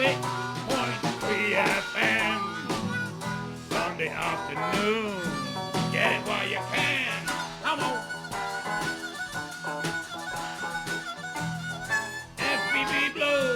98.3 FM. Sunday afternoon. Get it while you can. Come on. FBB Blues.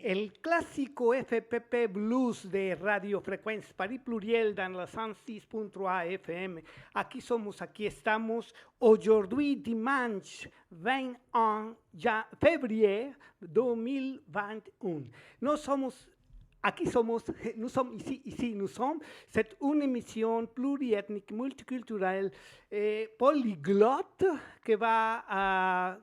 El clássico FPP Blues de Radio Frequenza Paris Pluriel dans la 106.3 FM. Aquí estamos. Aujourd'hui, dimanche 21 février 2021. Nous sommes, c'est une émission pluriethnique, multiculturelle, polyglotte, qui va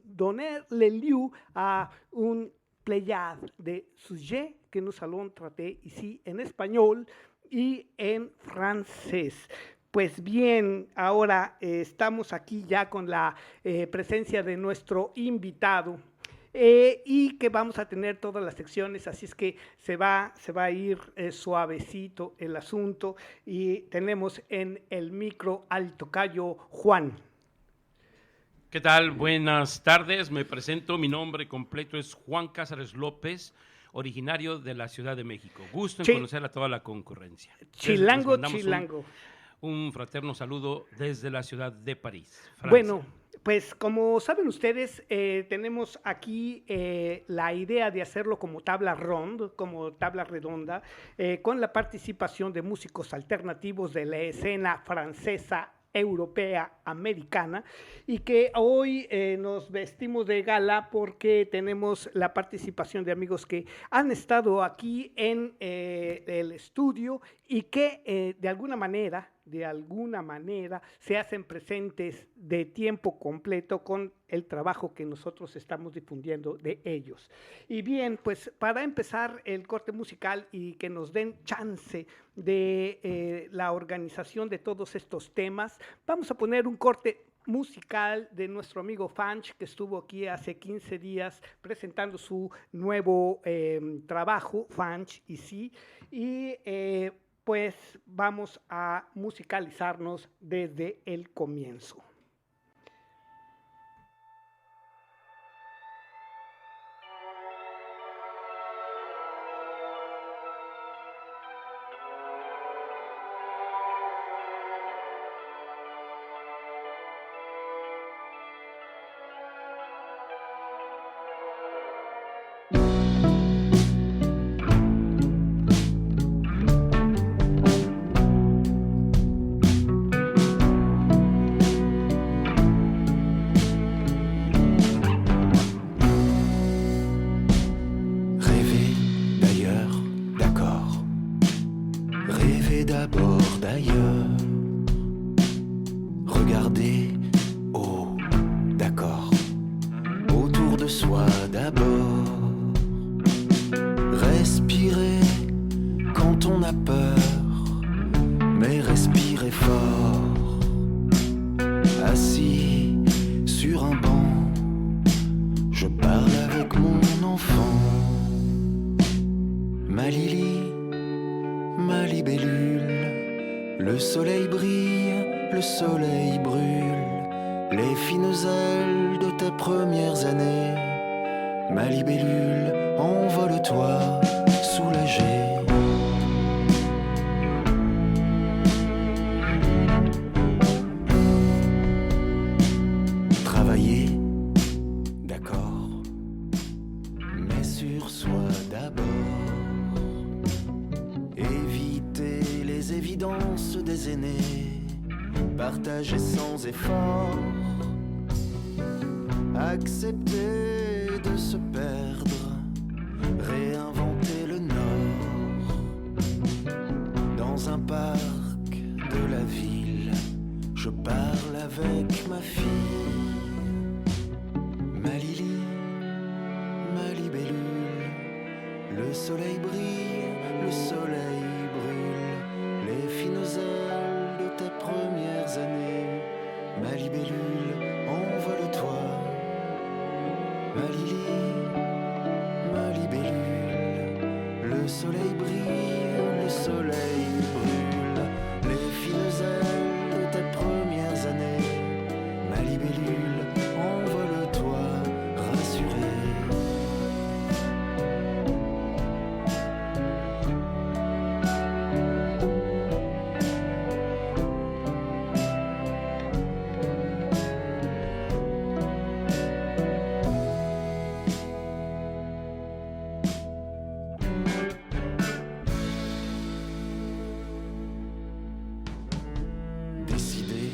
donner le lieu à une pléiade de sujets que nous allons trater ici en español y en francés. Pues bien, ahora estamos aquí ya con la presencia de nuestro invitado y que vamos a tener todas las secciones, así es que se va a ir suavecito el asunto y tenemos en el micro al tocayo Juan. ¿Qué tal? Buenas tardes, me presento, mi nombre completo es Juan Cázares López, originario de la Ciudad de México. Gusto en conocer a toda la concurrencia. Chilango. Un fraterno saludo desde la ciudad de París, Francia. Bueno, pues como saben ustedes, tenemos aquí la idea de hacerlo como tabla redonda, con la participación de músicos alternativos de la escena francesa, europea, americana, y que hoy nos vestimos de gala porque tenemos la participación de amigos que han estado aquí en el estudio y que de alguna manera se hacen presentes de tiempo completo con el trabajo que nosotros estamos difundiendo de ellos. Y bien, pues para empezar el corte musical y que nos den chance de la organización de todos estos temas, vamos a poner un corte musical de nuestro amigo Fanch, que estuvo aquí hace 15 días presentando su nuevo trabajo, Fanch y sí, y pues vamos a musicalizarnos desde el comienzo. Je parle avec mon enfant. Ma Lily, ma libellule, le soleil brille, le soleil brûle, les fines ailes de tes premières années. Ma libellule, envole-toi, soulagée. Travailler, d'accord, mais sur soi d'abord. Éviter les évidences des aînés, partager sans effort. Accepter de se perdre, réinventer le nord. Dans un parc de la ville, je parle avec ma fille. Ma Lily, ma libellule, le soleil brille, le soleil brûle, les fines ailes de tes premières années. Ma libellule, envole-toi. Ma Lily, ma libellule, le soleil brille, le soleil brûle, les fines ailes de tes premières années. Ma libellule, envole-toi, rassurée. Décider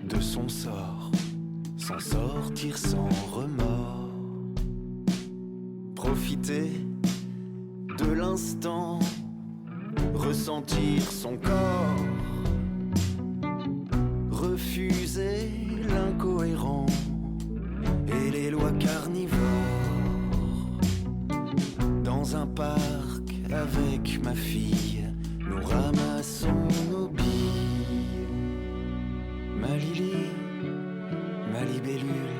de son sort, s'en sortir sans remords. Profiter de l'instant, ressentir son corps. Refuser l'incohérent et les lois carnivores. Dans un parc avec ma fille, nous ramassons nos billes. Ma Lily, ma libellule,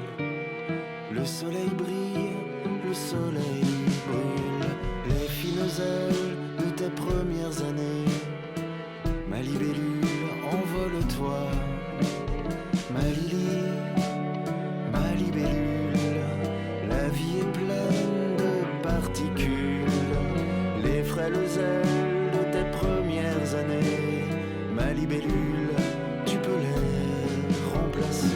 le soleil brille, le soleil brûle, les fines ailes de tes premières années. Ma libellule, envole-toi. Ma Lily, ma libellule, la vie est pleine de particules, les frêles ailes de tes premières années. Ma libellule, tu peux les remplacer.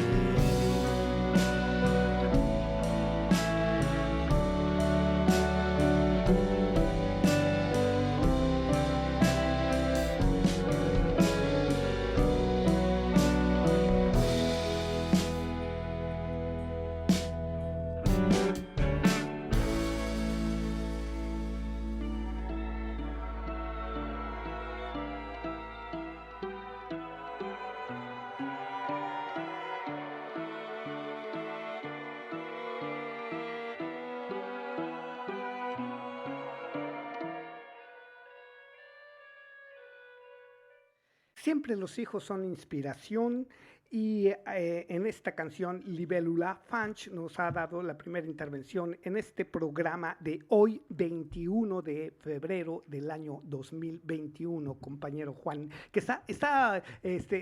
Siempre los hijos son inspiración y en esta canción Libélula Fanch nos ha dado la primera intervención en este programa de hoy 21 de febrero del año 2021, compañero Juan, que está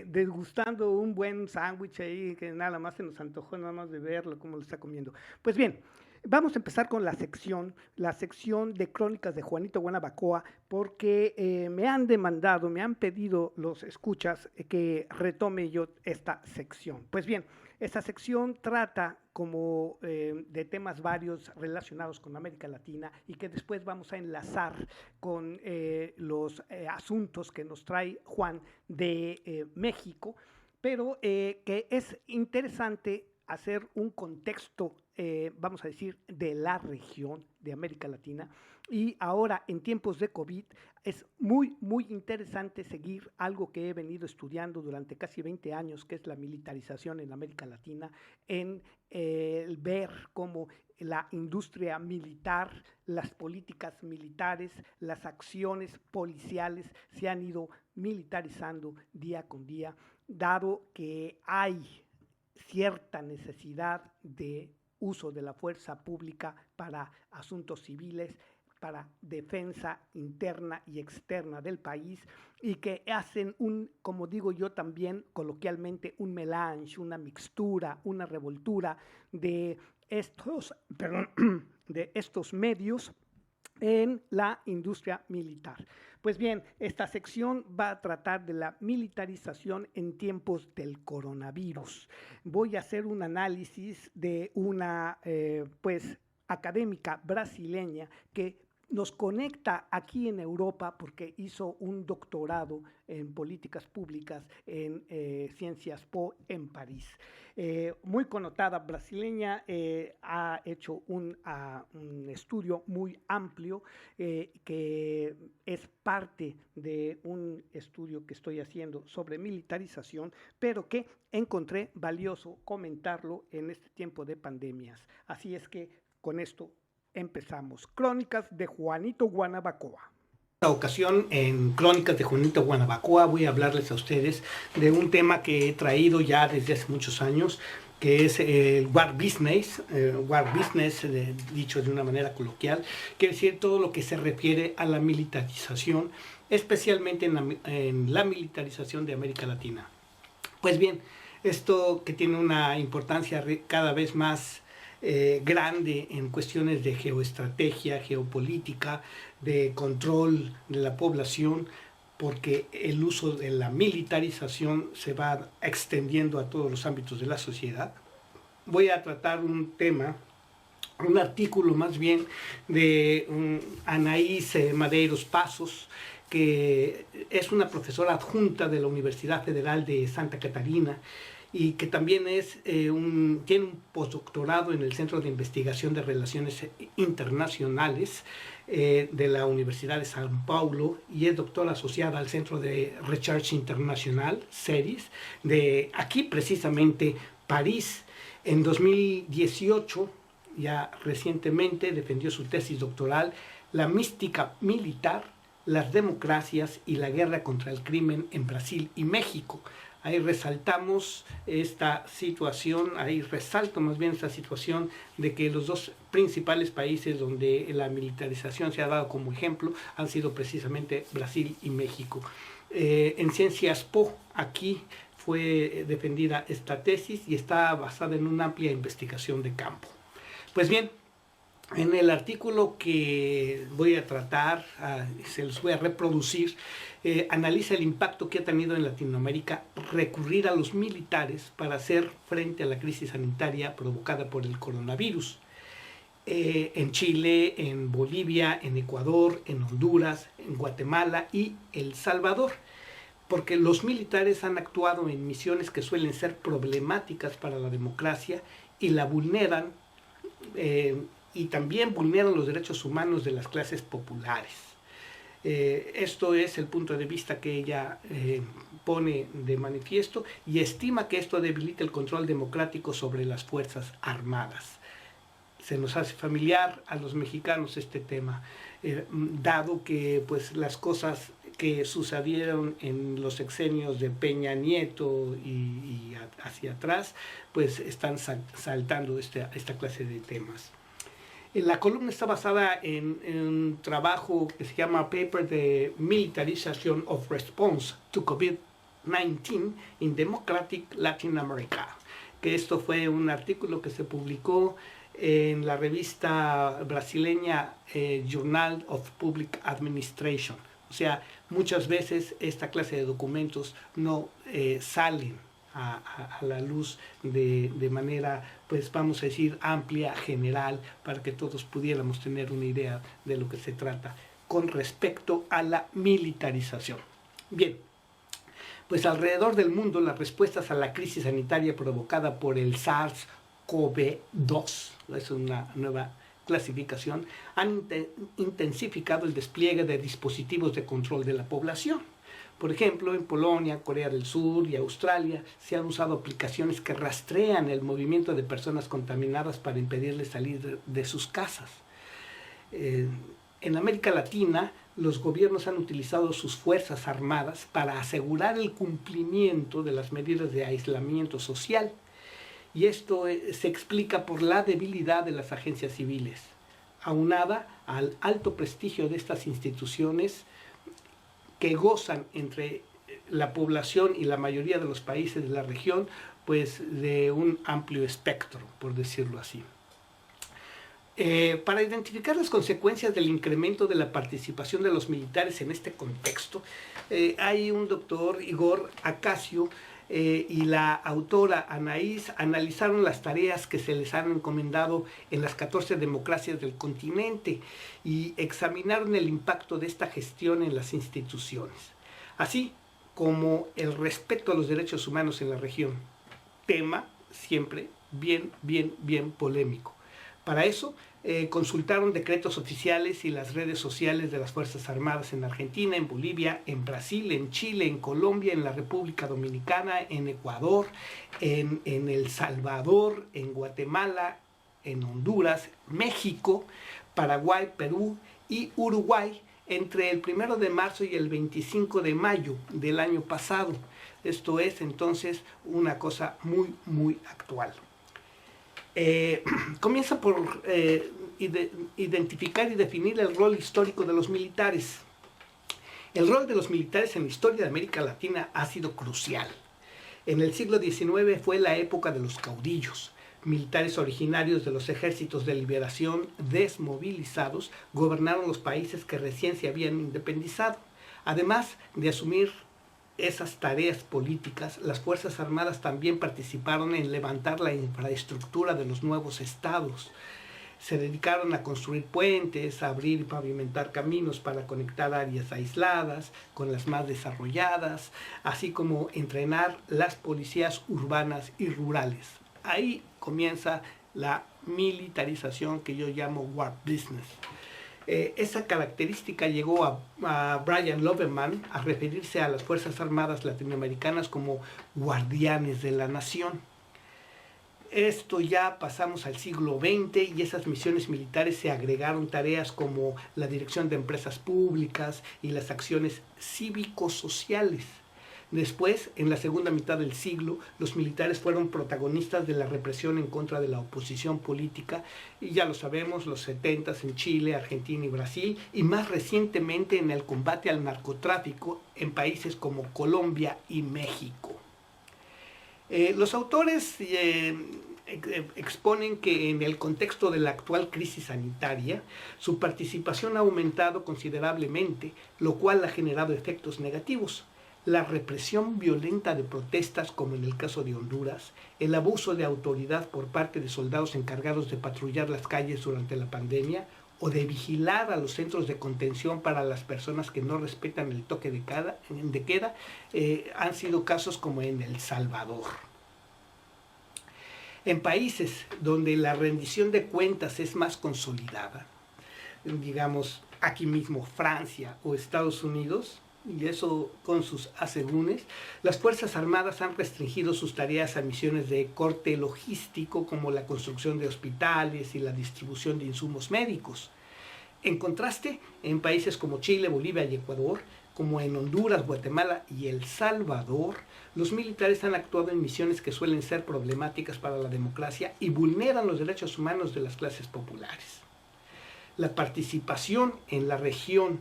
degustando un buen sándwich ahí que nada más se nos antojó nada más de verlo, cómo lo está comiendo. Pues bien, vamos a empezar con la sección de Crónicas de Juanito Guanabacoa, porque me han pedido los escuchas que retome yo esta sección. Pues bien, esta sección trata como de temas varios relacionados con América Latina y que después vamos a enlazar con los asuntos que nos trae Juan de México, pero que es interesante hacer un contexto, vamos a decir, de la región de América Latina. Y ahora, en tiempos de COVID, es muy, muy interesante seguir algo que he venido estudiando durante casi 20 años, que es la militarización en América Latina, en ver cómo la industria militar, las políticas militares, las acciones policiales se han ido militarizando día con día, dado que hay cierta necesidad de uso de la fuerza pública para asuntos civiles, para defensa interna y externa del país y que hacen como digo yo también coloquialmente, un melange, una mixtura, una revoltura de de estos medios en la industria militar. Pues bien, esta sección va a tratar de la militarización en tiempos del coronavirus. Voy a hacer un análisis de una, académica brasileña que nos conecta aquí en Europa porque hizo un doctorado en políticas públicas en Ciencias Po en París. Muy connotada brasileña, ha hecho un estudio muy amplio que es parte de un estudio que estoy haciendo sobre militarización, pero que encontré valioso comentarlo en este tiempo de pandemias. Así es que con esto empezamos. Crónicas de Juanito Guanabacoa. En esta ocasión, en Crónicas de Juanito Guanabacoa, voy a hablarles a ustedes de un tema que he traído ya desde hace muchos años, que es el war business, dicho de una manera coloquial, quiere decir todo lo que se refiere a la militarización, especialmente en la militarización de América Latina. Pues bien, esto que tiene una importancia cada vez más grande en cuestiones de geoestrategia, geopolítica, de control de la población, porque el uso de la militarización se va extendiendo a todos los ámbitos de la sociedad. Voy a tratar un artículo más bien de Anaís Madeiros Pasos, que es una profesora adjunta de la Universidad Federal de Santa Catarina, y que también tiene un postdoctorado en el Centro de Investigación de Relaciones Internacionales de la Universidad de São Paulo y es doctora asociada al Centro de Research Internacional, CERIS, de aquí precisamente París. En 2018, ya recientemente, defendió su tesis doctoral, La mística militar, las democracias y la guerra contra el crimen en Brasil y México. Ahí resaltamos esta situación, esta situación de que los dos principales países donde la militarización se ha dado como ejemplo han sido precisamente Brasil y México. En Ciencias Po, aquí fue defendida esta tesis y está basada en una amplia investigación de campo. Pues bien, en el artículo que voy a tratar, se los voy a reproducir, analiza el impacto que ha tenido en Latinoamérica recurrir a los militares para hacer frente a la crisis sanitaria provocada por el coronavirus. En Chile, en Bolivia, en Ecuador, en Honduras, en Guatemala y El Salvador, porque los militares han actuado en misiones que suelen ser problemáticas para la democracia y la vulneran, y también vulneran los derechos humanos de las clases populares. Esto es el punto de vista que ella pone de manifiesto y estima que esto debilita el control democrático sobre las Fuerzas Armadas. Se nos hace familiar a los mexicanos este tema, dado que pues, las cosas que sucedieron en los sexenios de Peña Nieto y hacia atrás, pues están saltando esta clase de temas. La columna está basada en un trabajo que se llama Paper de Militarization of Response to COVID-19 in Democratic Latin America, que esto fue un artículo que se publicó en la revista brasileña Journal of Public Administration. O sea, muchas veces esta clase de documentos no salen a la luz de manera, pues vamos a decir, amplia, general, para que todos pudiéramos tener una idea de lo que se trata con respecto a la militarización. Bien, pues alrededor del mundo las respuestas a la crisis sanitaria provocada por el SARS-CoV-2, es una nueva clasificación, han intensificado el despliegue de dispositivos de control de la población. Por ejemplo, en Polonia, Corea del Sur y Australia se han usado aplicaciones que rastrean el movimiento de personas contaminadas para impedirles salir de sus casas. En América Latina, los gobiernos han utilizado sus fuerzas armadas para asegurar el cumplimiento de las medidas de aislamiento social. Y esto se explica por la debilidad de las agencias civiles, aunada al alto prestigio de estas instituciones que gozan entre la población y la mayoría de los países de la región, pues de un amplio espectro, por decirlo así. Para identificar las consecuencias del incremento de la participación de los militares en este contexto, hay un doctor, Igor Acacio, y la autora Anaís analizaron las tareas que se les han encomendado en las 14 democracias del continente y examinaron el impacto de esta gestión en las instituciones, así como el respeto a los derechos humanos en la región, tema siempre bien polémico. Para eso, consultaron decretos oficiales y las redes sociales de las Fuerzas Armadas en Argentina, en Bolivia, en Brasil, en Chile, en Colombia, en la República Dominicana, en Ecuador, en El Salvador, en Guatemala, en Honduras, México, Paraguay, Perú y Uruguay entre el 1 de marzo y el 25 de mayo del año pasado. Esto es entonces una cosa muy actual. Comienza por identificar y definir el rol histórico de los militares. El rol de los militares en la historia de América Latina ha sido crucial. En el siglo XIX fue la época de los caudillos. Militares originarios de los ejércitos de liberación desmovilizados gobernaron los países que recién se habían independizado. Además de asumir esas tareas políticas, las Fuerzas Armadas también participaron en levantar la infraestructura de los nuevos estados. Se dedicaron a construir puentes, a abrir y pavimentar caminos para conectar áreas aisladas con las más desarrolladas, así como entrenar las policías urbanas y rurales. Ahí comienza la militarización que yo llamo war business. Esa característica llegó a Brian Loveman a referirse a las Fuerzas Armadas latinoamericanas como guardianes de la nación. Esto ya pasamos al siglo XX y esas misiones militares se agregaron tareas como la dirección de empresas públicas y las acciones cívico-sociales. Después, en la segunda mitad del siglo, los militares fueron protagonistas de la represión en contra de la oposición política, y ya lo sabemos, los 70s en Chile, Argentina y Brasil, y más recientemente en el combate al narcotráfico en países como Colombia y México. Los autores exponen que en el contexto de la actual crisis sanitaria, su participación ha aumentado considerablemente, lo cual ha generado efectos negativos. La represión violenta de protestas, como en el caso de Honduras, el abuso de autoridad por parte de soldados encargados de patrullar las calles durante la pandemia o de vigilar a los centros de contención para las personas que no respetan el toque de queda, han sido casos como en El Salvador. En países donde la rendición de cuentas es más consolidada, digamos aquí mismo Francia o Estados Unidos, y eso con sus asegúnes, las Fuerzas Armadas han restringido sus tareas a misiones de corte logístico como la construcción de hospitales y la distribución de insumos médicos. En contraste, en países como Chile, Bolivia y Ecuador, como en Honduras, Guatemala y El Salvador, los militares han actuado en misiones que suelen ser problemáticas para la democracia y vulneran los derechos humanos de las clases populares. La participación en la región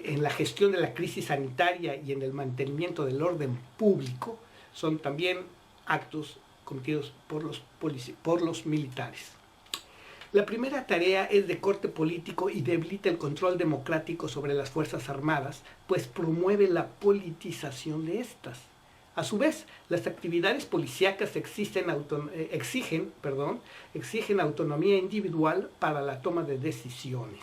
en la gestión de la crisis sanitaria y en el mantenimiento del orden público son también actos cometidos por los militares. La primera tarea es de corte político y debilita el control democrático sobre las Fuerzas Armadas, pues promueve la politización de estas. A su vez, las actividades policíacas exigen autonomía individual para la toma de decisiones,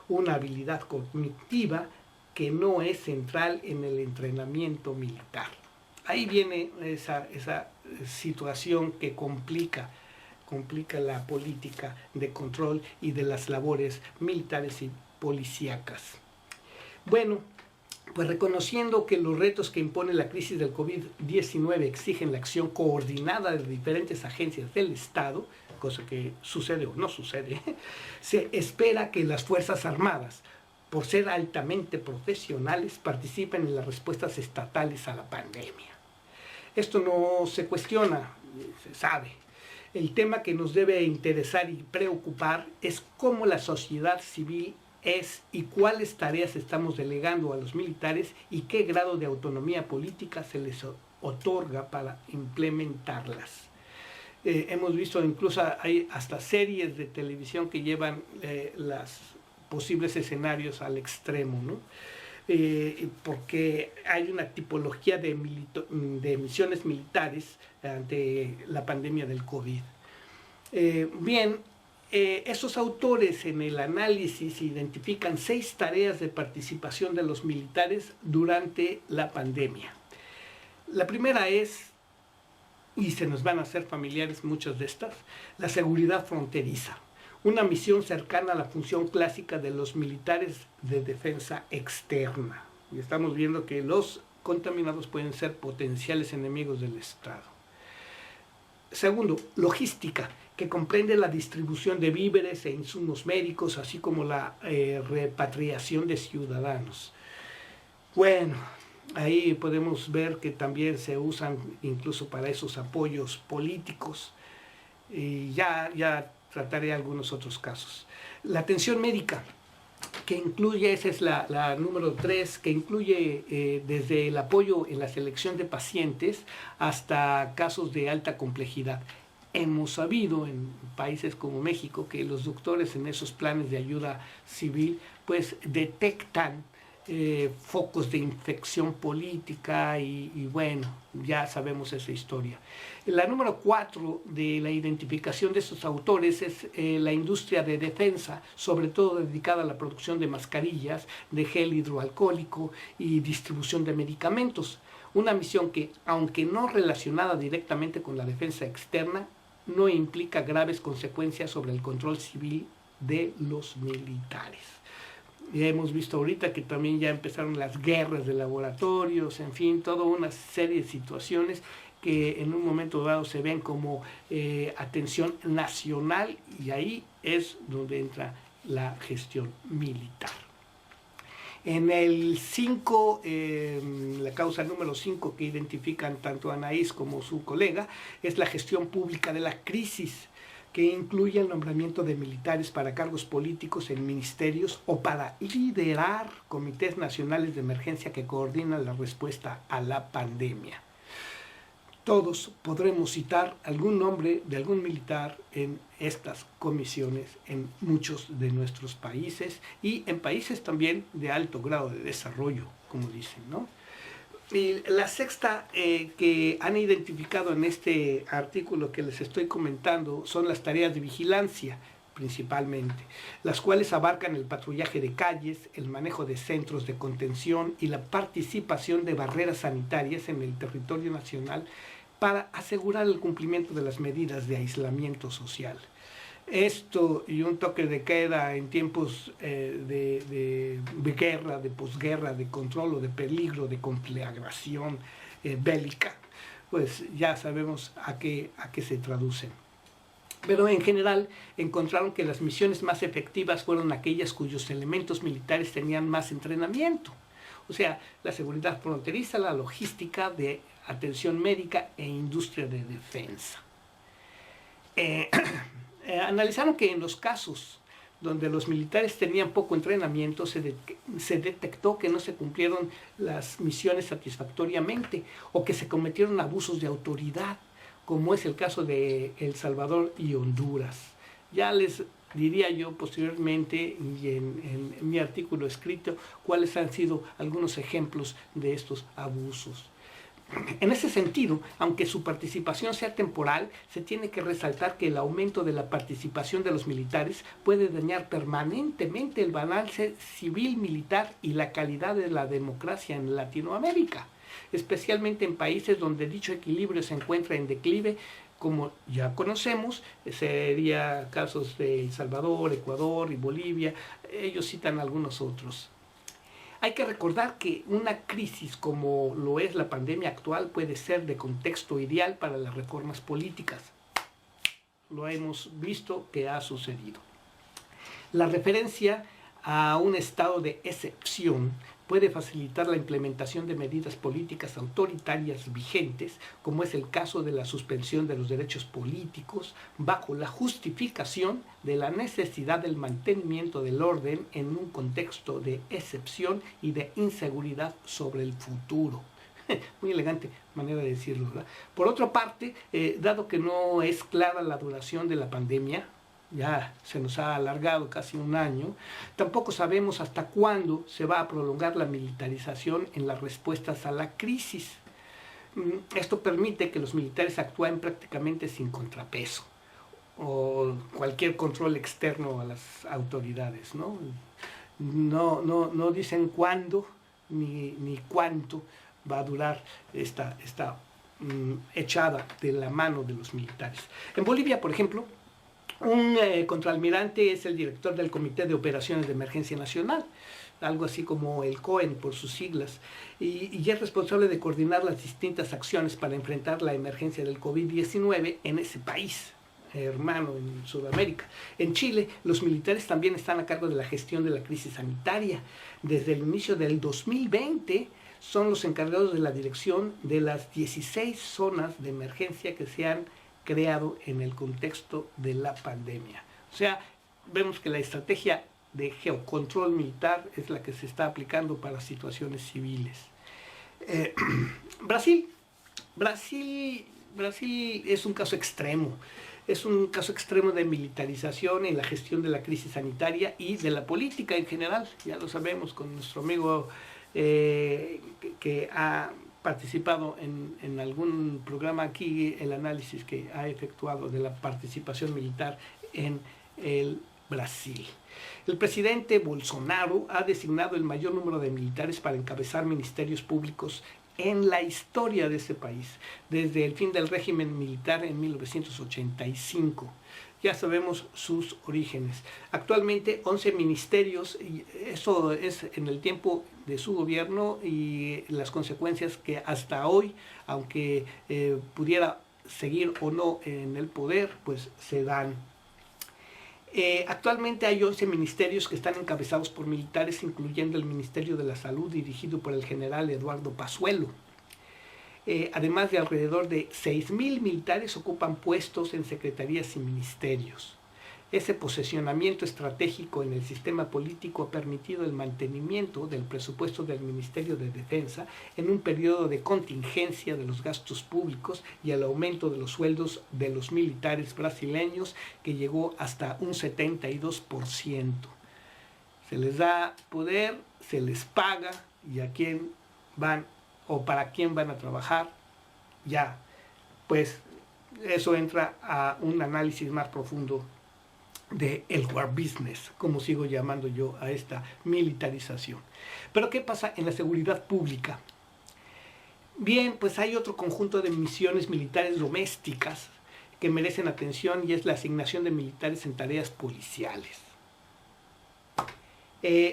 una habilidad cognitiva que no es central en el entrenamiento militar. Ahí viene esa situación que complica la política de control y de las labores militares y policíacas. Bueno, pues reconociendo que los retos que impone la crisis del COVID-19 exigen la acción coordinada de diferentes agencias del Estado, cosa que sucede o no sucede, se espera que las Fuerzas Armadas, por ser altamente profesionales, participen en las respuestas estatales a la pandemia. Esto no se cuestiona, se sabe. El tema que nos debe interesar y preocupar es cómo la sociedad civil es y cuáles tareas estamos delegando a los militares y qué grado de autonomía política se les otorga para implementarlas. Hemos visto incluso hay hasta series de televisión que llevan los posibles escenarios al extremo, ¿no? Porque hay una tipología de misiones militares ante la pandemia del COVID. Esos autores en el análisis identifican 6 tareas de participación de los militares durante la pandemia. La primera es, y se nos van a hacer familiares muchas de estas, la seguridad fronteriza, una misión cercana a la función clásica de los militares de defensa externa. Y estamos viendo que los contaminados pueden ser potenciales enemigos del Estado. Segundo, logística, que comprende la distribución de víveres e insumos médicos, así como la repatriación de ciudadanos. Bueno, ahí podemos ver que también se usan incluso para esos apoyos políticos. Y ya trataré algunos otros casos. La atención médica, que incluye, esa es la número 3, que incluye desde el apoyo en la selección de pacientes hasta casos de alta complejidad. Hemos sabido en países como México que los doctores en esos planes de ayuda civil pues detectan focos de infección política y bueno, ya sabemos esa historia. La número 4 de la identificación de estos autores es la industria de defensa, sobre todo dedicada a la producción de mascarillas, de gel hidroalcohólico y distribución de medicamentos. Una misión que, aunque no relacionada directamente con la defensa externa, no implica graves consecuencias sobre el control civil de los militares. Ya hemos visto ahorita que también ya empezaron las guerras de laboratorios, en fin, toda una serie de situaciones que en un momento dado se ven como atención nacional, y ahí es donde entra la gestión militar. En el 5, la causa número 5 que identifican tanto Anaís como su colega, es la gestión pública de la crisis, que incluye el nombramiento de militares para cargos políticos en ministerios o para liderar comités nacionales de emergencia que coordinan la respuesta a la pandemia. Todos podremos citar algún nombre de algún militar en estas comisiones en muchos de nuestros países y en países también de alto grado de desarrollo, como dicen, ¿no? Y la sexta que han identificado en este artículo que les estoy comentando son las tareas de vigilancia, principalmente, las cuales abarcan el patrullaje de calles, el manejo de centros de contención y la participación de barreras sanitarias en el territorio nacional para asegurar el cumplimiento de las medidas de aislamiento social. Esto y un toque de queda en tiempos de guerra, de posguerra, de control o de peligro, de conflagración bélica, pues ya sabemos a qué se traducen. Pero en general encontraron que las misiones más efectivas fueron aquellas cuyos elementos militares tenían más entrenamiento. O sea, la seguridad fronteriza, la logística de atención médica e industria de defensa. Analizaron que en los casos donde los militares tenían poco entrenamiento se detectó que no se cumplieron las misiones satisfactoriamente o que se cometieron abusos de autoridad, como es el caso de El Salvador y Honduras. Ya les diría yo posteriormente y en mi artículo escrito cuáles han sido algunos ejemplos de estos abusos. En ese sentido, aunque su participación sea temporal, se tiene que resaltar que el aumento de la participación de los militares puede dañar permanentemente el balance civil-militar y la calidad de la democracia en Latinoamérica, especialmente en países donde dicho equilibrio se encuentra en declive, como ya conocemos, sería casos de El Salvador, Ecuador y Bolivia. Ellos citan algunos otros. Hay que recordar que una crisis como lo es la pandemia actual puede ser de contexto ideal para las reformas políticas. Lo hemos visto que ha sucedido. La referencia a un estado de excepción puede facilitar la implementación de medidas políticas autoritarias vigentes, como es el caso de la suspensión de los derechos políticos, bajo la justificación de la necesidad del mantenimiento del orden en un contexto de excepción y de inseguridad sobre el futuro. Muy elegante manera de decirlo, ¿verdad? Por otra parte, dado que no es clara la duración de la pandemia, ya se nos ha alargado casi un año, tampoco sabemos hasta cuándo se va a prolongar la militarización en las respuestas a la crisis. Esto permite que los militares actúen prácticamente sin contrapeso o cualquier control externo a las autoridades, ¿no? No dicen cuándo ni cuánto va a durar esta echada de la mano de los militares. En Bolivia, por ejemplo, un contraalmirante es el director del Comité de Operaciones de Emergencia Nacional, algo así como el COEN por sus siglas, y es responsable de coordinar las distintas acciones para enfrentar la emergencia del COVID-19 en ese país hermano en Sudamérica. En Chile, los militares también están a cargo de la gestión de la crisis sanitaria. Desde el inicio del 2020 son los encargados de la dirección de las 16 zonas de emergencia que se han creado en el contexto de la pandemia. O sea, vemos que la estrategia de geocontrol militar es la que se está aplicando para situaciones civiles. Brasil es un caso extremo. Es un caso extremo de militarización en la gestión de la crisis sanitaria y de la política en general. Ya lo sabemos con nuestro amigo que ha participado en algún programa aquí, el análisis que ha efectuado de la participación militar en el Brasil. El presidente Bolsonaro ha designado el mayor número de militares para encabezar ministerios públicos en la historia de ese país, desde el fin del régimen militar en 1985. Ya sabemos sus orígenes. Actualmente 11 ministerios, y eso es en el tiempo de su gobierno y las consecuencias que hasta hoy, aunque pudiera seguir o no en el poder, pues se dan. Actualmente hay 11 ministerios que están encabezados por militares, incluyendo el Ministerio de la Salud, dirigido por el general Eduardo Pazuello. Además de alrededor de 6.000 militares ocupan puestos en secretarías y ministerios. Ese posicionamiento estratégico en el sistema político ha permitido el mantenimiento del presupuesto del Ministerio de Defensa en un periodo de contingencia de los gastos públicos y el aumento de los sueldos de los militares brasileños, que llegó hasta un 72%. Se les da poder, se les paga, y a quién van o para quién van a trabajar, ya, pues eso entra a un análisis más profundo de el war business, como sigo llamando yo a esta militarización. Pero ¿qué pasa en la seguridad pública? Bien, pues hay otro conjunto de misiones militares domésticas que merecen atención, y es la asignación de militares en tareas policiales.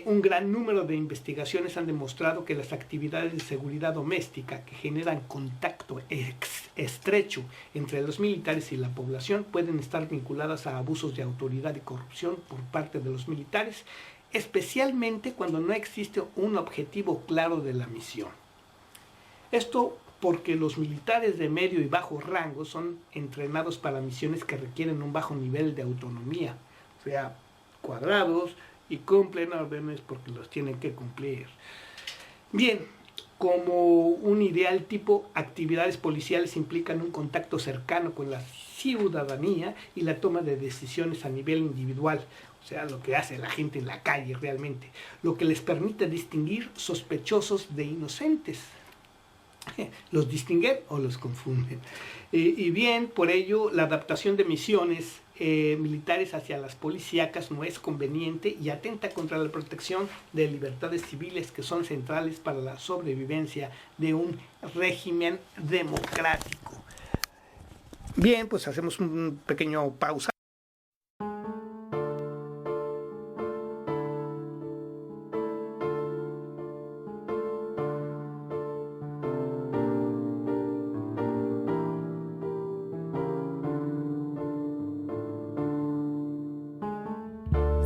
Un gran número de investigaciones han demostrado que las actividades de seguridad doméstica que generan contacto estrecho entre los militares y la población pueden estar vinculadas a abusos de autoridad y corrupción por parte de los militares, especialmente cuando no existe un objetivo claro de la misión. Esto porque los militares de medio y bajo rango son entrenados para misiones que requieren un bajo nivel de autonomía, o sea, cuadrados, y cumplen órdenes porque los tienen que cumplir. Bien, como un ideal tipo, actividades policiales implican un contacto cercano con la ciudadanía y la toma de decisiones a nivel individual, o sea, lo que hace la gente en la calle realmente, lo que les permite distinguir sospechosos de inocentes. ¿Los distinguen o los confunden? Y bien, por ello, la adaptación de misiones militares hacia las policíacas no es conveniente y atenta contra la protección de libertades civiles que son centrales para la sobrevivencia de un régimen democrático. Bien, pues hacemos un pequeño pausa.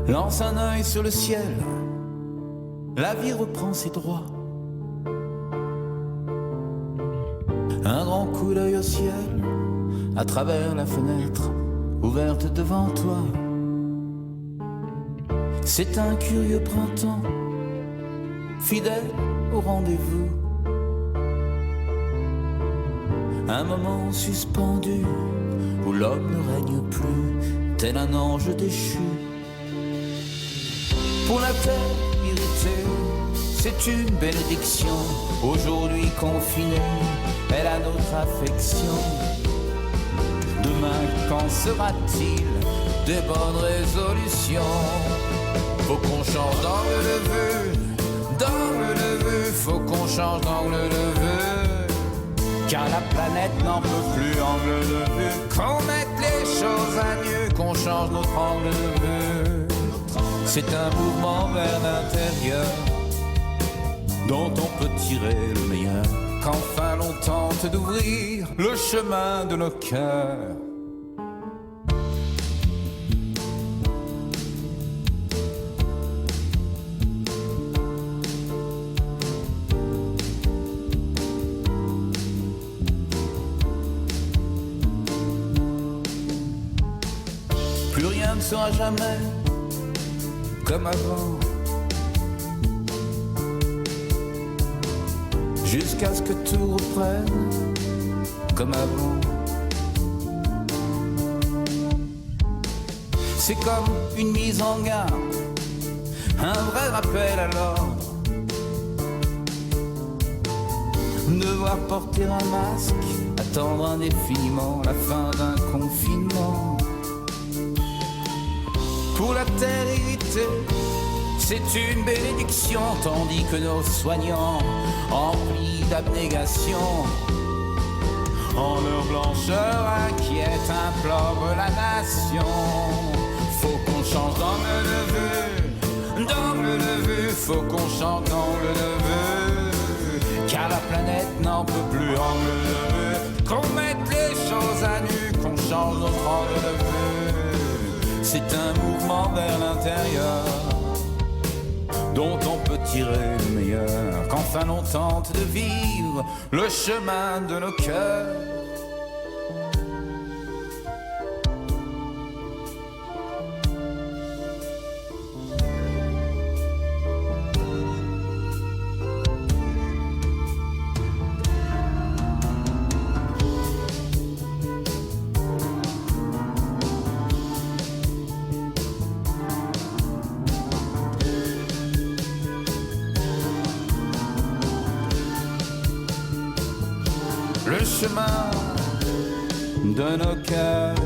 Lance un œil sur le ciel, la vie reprend ses droits. Un grand coup d'œil au ciel, à travers la fenêtre ouverte devant toi. C'est un curieux printemps, fidèle au rendez-vous. Un moment suspendu, où l'homme ne règne plus, tel un ange déchu. Pour la terre irritée, c'est une bénédiction. Aujourd'hui confinée, elle a notre affection. Demain, qu'en sera-t-il des bonnes résolutions? Faut qu'on change d'angle de vue, faut qu'on change d'angle de vue. Car la planète n'en peut plus, angle de vue. Qu'on mette les choses à nu, qu'on change notre angle de vue. C'est un mouvement vers l'intérieur, dont on peut tirer le meilleur. Qu'enfin l'on tente d'ouvrir le chemin de nos cœurs. Plus rien ne sera jamais comme avant, jusqu'à ce que tout reprenne comme avant. C'est comme une mise en garde, un vrai rappel à l'ordre. Devoir porter un masque, attendre indéfiniment la fin d'un confinement. Pour la terre irritée, c'est une bénédiction, tandis que nos soignants, emplis d'abnégation, en leur blancheur inquiète, implorent la nation. Faut qu'on change d'angle de vue, faut qu'on change d'angle de vue. Car la planète n'en peut plus, angle de vue. Qu'on mette les choses à nu, qu'on change notre angle de vue. C'est un mouvement vers l'intérieur, dont on peut tirer le meilleur. Qu'enfin l'on tente de vivre le chemin de nos cœurs. Le chemin de nos cœurs.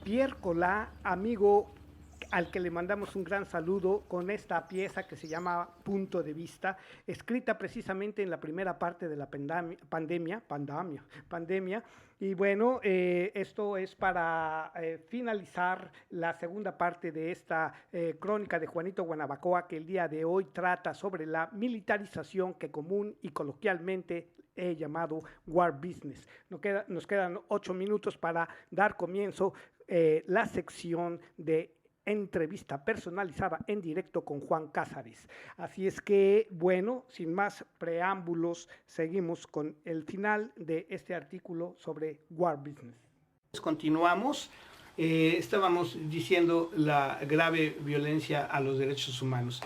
Pierre Colá, amigo al que le mandamos un gran saludo con esta pieza que se llama Punto de Vista, escrita precisamente en la primera parte de la pandemia. Y bueno, esto es para finalizar la segunda parte de esta crónica de Juanito Guanabacoa, que el día de hoy trata sobre la militarización que común y coloquialmente he llamado War Business. Nos quedan 8 minutos para dar comienzo la sección de entrevista personalizada en directo con Juan Cázares. Así es que, bueno, sin más preámbulos, seguimos con el final de este artículo sobre War Business. Continuamos. Estábamos diciendo la grave violencia a los derechos humanos.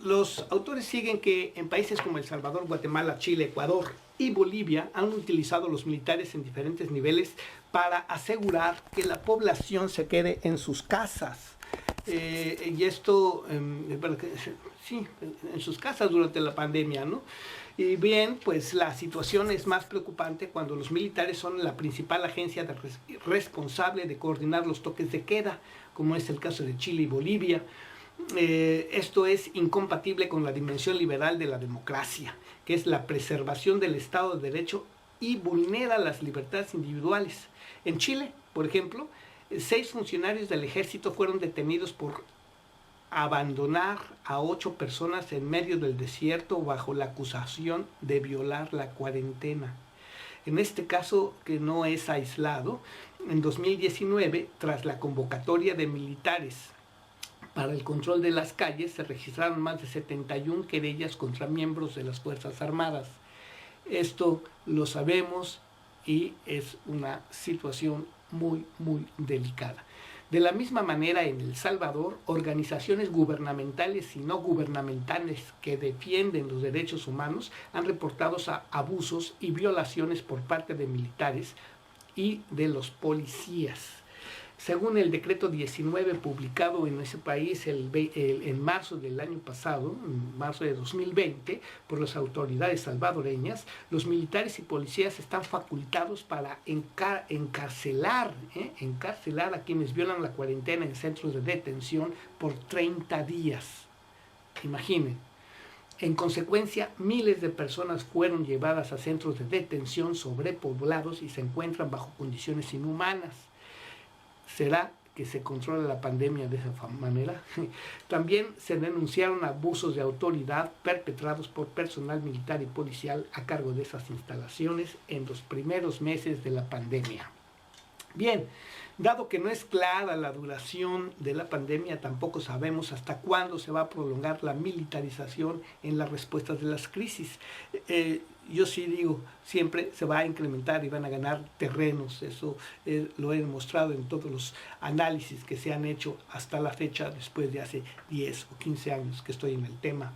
Los autores siguen que en países como El Salvador, Guatemala, Chile, Ecuador y Bolivia han utilizado los militares en diferentes niveles para asegurar que la población se quede en sus casas. Y esto, sí, en sus casas durante la pandemia, ¿no? Y bien, pues la situación es más preocupante cuando los militares son la principal agencia responsable de coordinar los toques de queda, como es el caso de Chile y Bolivia. Esto es incompatible con la dimensión liberal de la democracia, que es la preservación del Estado de Derecho y vulnera las libertades individuales. En Chile, por ejemplo, 6 funcionarios del ejército fueron detenidos por abandonar a 8 personas en medio del desierto bajo la acusación de violar la cuarentena. En este caso, que no es aislado, En 2019, tras la convocatoria de militares para el control de las calles, se registraron más de 71 querellas contra miembros de las Fuerzas Armadas. Esto lo sabemos y es una situación muy, muy delicada. De la misma manera, en El Salvador, organizaciones gubernamentales y no gubernamentales que defienden los derechos humanos han reportado abusos y violaciones por parte de militares y de los policías. Según el decreto 19 publicado en ese país en marzo del año pasado, en marzo de 2020, por las autoridades salvadoreñas, los militares y policías están facultados para encarcelar a quienes violan la cuarentena en centros de detención por 30 días. Imaginen. En consecuencia, miles de personas fueron llevadas a centros de detención sobrepoblados y se encuentran bajo condiciones inhumanas. ¿Será que se controla la pandemia de esa manera? También se denunciaron abusos de autoridad perpetrados por personal militar y policial a cargo de esas instalaciones en los primeros meses de la pandemia. Bien, dado que no es clara la duración de la pandemia, tampoco sabemos hasta cuándo se va a prolongar la militarización en las respuestas de las crisis. Yo sí digo, siempre se va a incrementar y van a ganar terrenos. Eso lo he demostrado en todos los análisis que se han hecho hasta la fecha, después de hace 10 o 15 años que estoy en el tema.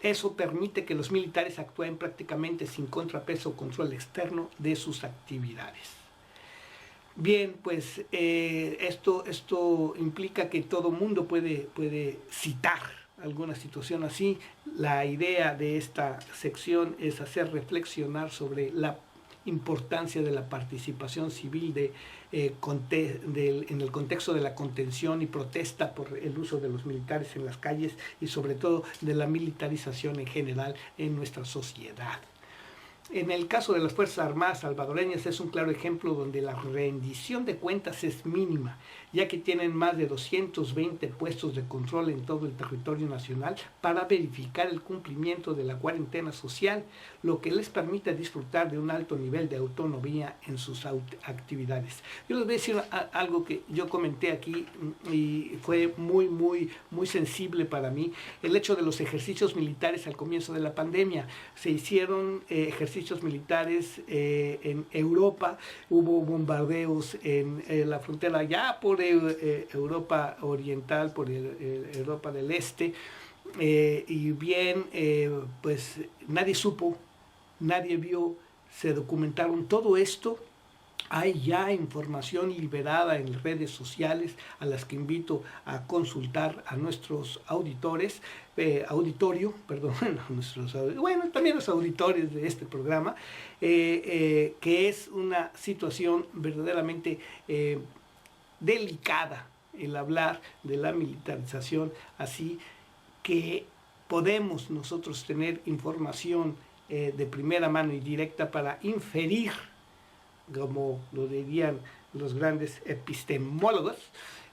Eso permite que los militares actúen prácticamente sin contrapeso o control externo de sus actividades. Bien, pues esto implica que todo mundo puede citar alguna situación así. La idea de esta sección es hacer reflexionar sobre la importancia de la participación civil en el contexto de la contención y protesta por el uso de los militares en las calles y sobre todo de la militarización en general en nuestra sociedad. En el caso de las Fuerzas Armadas salvadoreñas es un claro ejemplo donde la rendición de cuentas es mínima, ya que tienen más de 220 puestos de control en todo el territorio nacional para verificar el cumplimiento de la cuarentena social, lo que les permite disfrutar de un alto nivel de autonomía en sus actividades. Yo les voy a decir algo que yo comenté aquí y fue muy sensible para mí, el hecho de los ejercicios militares al comienzo de la pandemia. Se hicieron ejercicios militares en Europa, hubo bombardeos en la frontera ya por Europa Oriental, por Europa del Este, y bien, pues nadie supo, nadie vio, se documentaron todo esto. Hay ya información liberada en redes sociales a las que invito a consultar a nuestros auditores, también los auditores de este programa, que es una situación verdaderamente delicada el hablar de la militarización, así que podemos nosotros tener información de primera mano y directa para inferir, como lo dirían los grandes epistemólogos,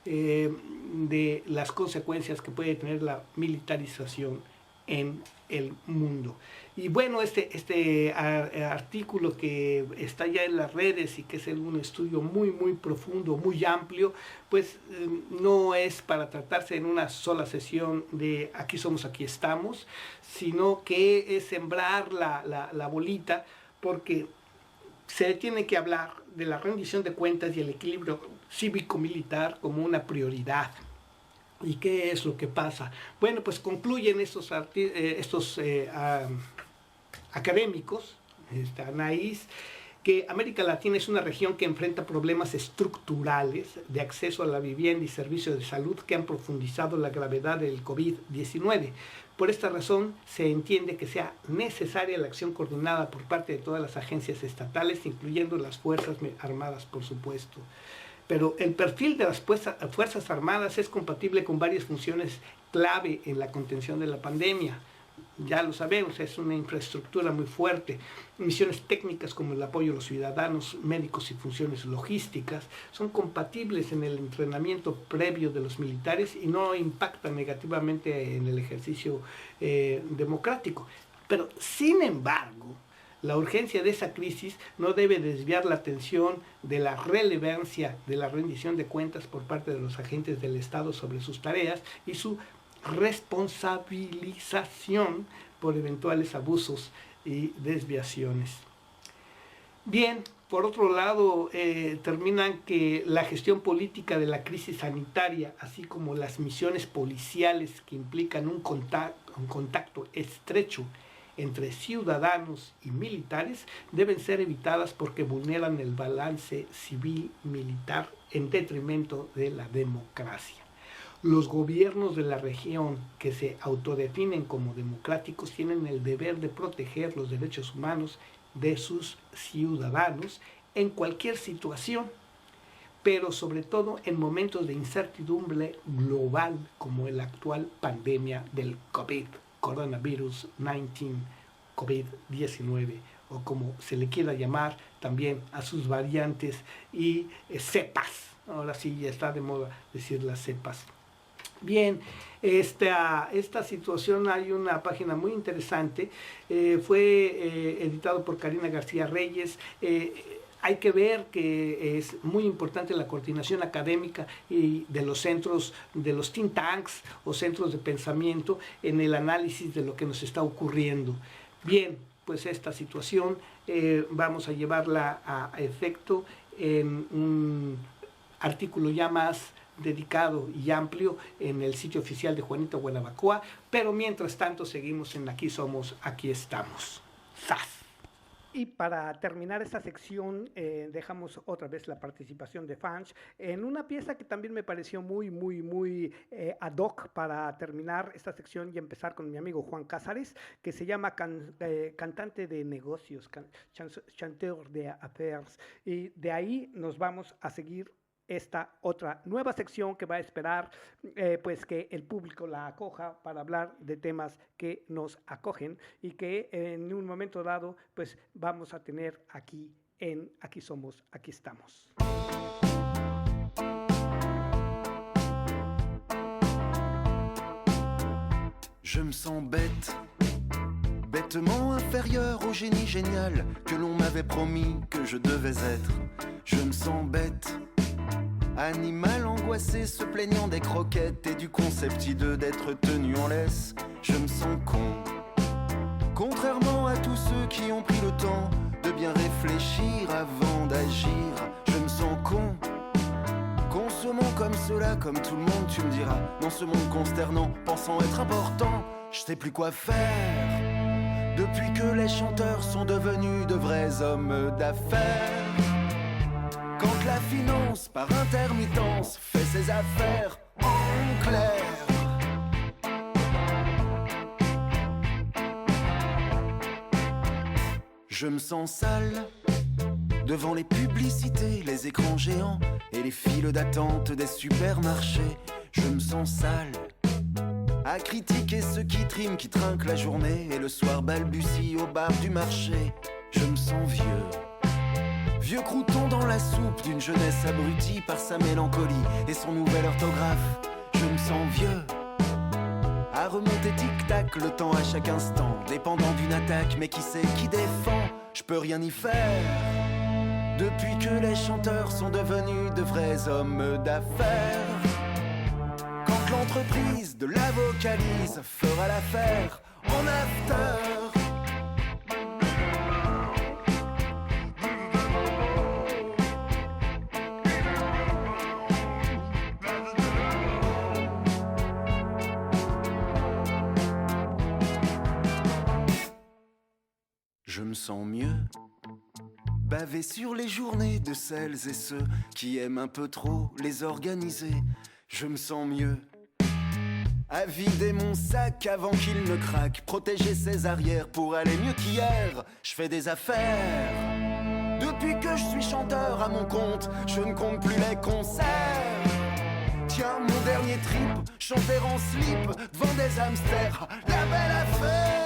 de las consecuencias que puede tener la militarización en el mundo. Y bueno, este artículo que está ya en las redes y que es un estudio muy profundo, muy amplio, pues no es para tratarse en una sola sesión de aquí somos, aquí estamos, sino que es sembrar la bolita, porque se tiene que hablar de la rendición de cuentas y el equilibrio cívico-militar como una prioridad. ¿Y qué es lo que pasa? Bueno, pues concluyen estos académicos, Anaís, que América Latina es una región que enfrenta problemas estructurales de acceso a la vivienda y servicios de salud que han profundizado la gravedad del COVID-19. Por esta razón, se entiende que sea necesaria la acción coordinada por parte de todas las agencias estatales, incluyendo las Fuerzas Armadas, por supuesto. Pero el perfil de las Fuerzas Armadas es compatible con varias funciones clave en la contención de la pandemia. Ya lo sabemos, es una infraestructura muy fuerte. Misiones técnicas como el apoyo a los ciudadanos, médicos y funciones logísticas son compatibles en el entrenamiento previo de los militares y no impactan negativamente en el ejercicio democrático. Pero, sin embargo, La urgencia de esa crisis no debe desviar la atención de la relevancia de la rendición de cuentas por parte de los agentes del Estado sobre sus tareas y su responsabilización por eventuales abusos y desviaciones. Bien, por otro lado, terminan que la gestión política de la crisis sanitaria, así como las misiones policiales que implican un contacto estrecho entre ciudadanos y militares, deben ser evitadas porque vulneran el balance civil-militar en detrimento de la democracia. Los gobiernos de la región que se autodefinen como democráticos tienen el deber de proteger los derechos humanos de sus ciudadanos en cualquier situación, pero sobre todo en momentos de incertidumbre global como la actual pandemia del coronavirus 19, COVID-19, o como se le quiera llamar también a sus variantes y cepas. Ahora sí ya está de moda decir las cepas. Bien, esta situación, hay una página muy interesante, fue editado por Karina García Reyes. Hay que ver que es muy importante la coordinación académica y de los centros, de los think tanks o centros de pensamiento en el análisis de lo que nos está ocurriendo. Bien, pues esta situación vamos a llevarla a efecto en un artículo ya más dedicado y amplio en el sitio oficial de Juanito Guanabacoa, pero mientras tanto seguimos en Aquí Somos, Aquí Estamos. ¡Zas! Y para terminar esta sección, dejamos otra vez la participación de Fanch en una pieza que también me pareció muy ad hoc para terminar esta sección y empezar con mi amigo Juan Cázares, que se llama Cantante de Negocios, Chanteur de Affaires. Y de ahí nos vamos a seguir esta otra nueva sección que va a esperar pues que el público la acoja para hablar de temas que nos acogen y que en un momento dado pues vamos a tener aquí en Aquí Somos, Aquí Estamos. Je me sens bête, bêtement inférieur au génie génial que l'on m'avait promis que je devais être. Je me sens bête, animal angoissé se plaignant des croquettes et du concept hideux d'être tenu en laisse. Je me sens con, contrairement à tous ceux qui ont pris le temps de bien réfléchir avant d'agir. Je me sens con, consommant comme cela, comme tout le monde tu me diras. Dans ce monde consternant, pensant être important, je sais plus quoi faire. Depuis que les chanteurs sont devenus de vrais hommes d'affaires. Quand la finance, par intermittence, fait ses affaires en clair. Je me sens sale devant les publicités, les écrans géants et les files d'attente des supermarchés. Je me sens sale à critiquer ceux qui triment, qui trinquent la journée et le soir balbutient au bar du marché. Je me sens vieux, vieux crouton dans la soupe d'une jeunesse abrutie par sa mélancolie et son nouvel orthographe. Je me sens vieux, à remonter tic-tac le temps à chaque instant, dépendant d'une attaque, mais qui sait qui défend. Je peux rien y faire, depuis que les chanteurs sont devenus de vrais hommes d'affaires. Quand l'entreprise de la vocalise fera l'affaire en after. Je me sens mieux, bavé sur les journées de celles et ceux qui aiment un peu trop les organiser. Je me sens mieux, à vider mon sac avant qu'il ne craque, protéger ses arrières pour aller mieux qu'hier. Je fais des affaires, depuis que je suis chanteur à mon compte, je ne compte plus les concerts. Tiens, mon dernier trip, chanter en slip devant des hamsters, la belle affaire.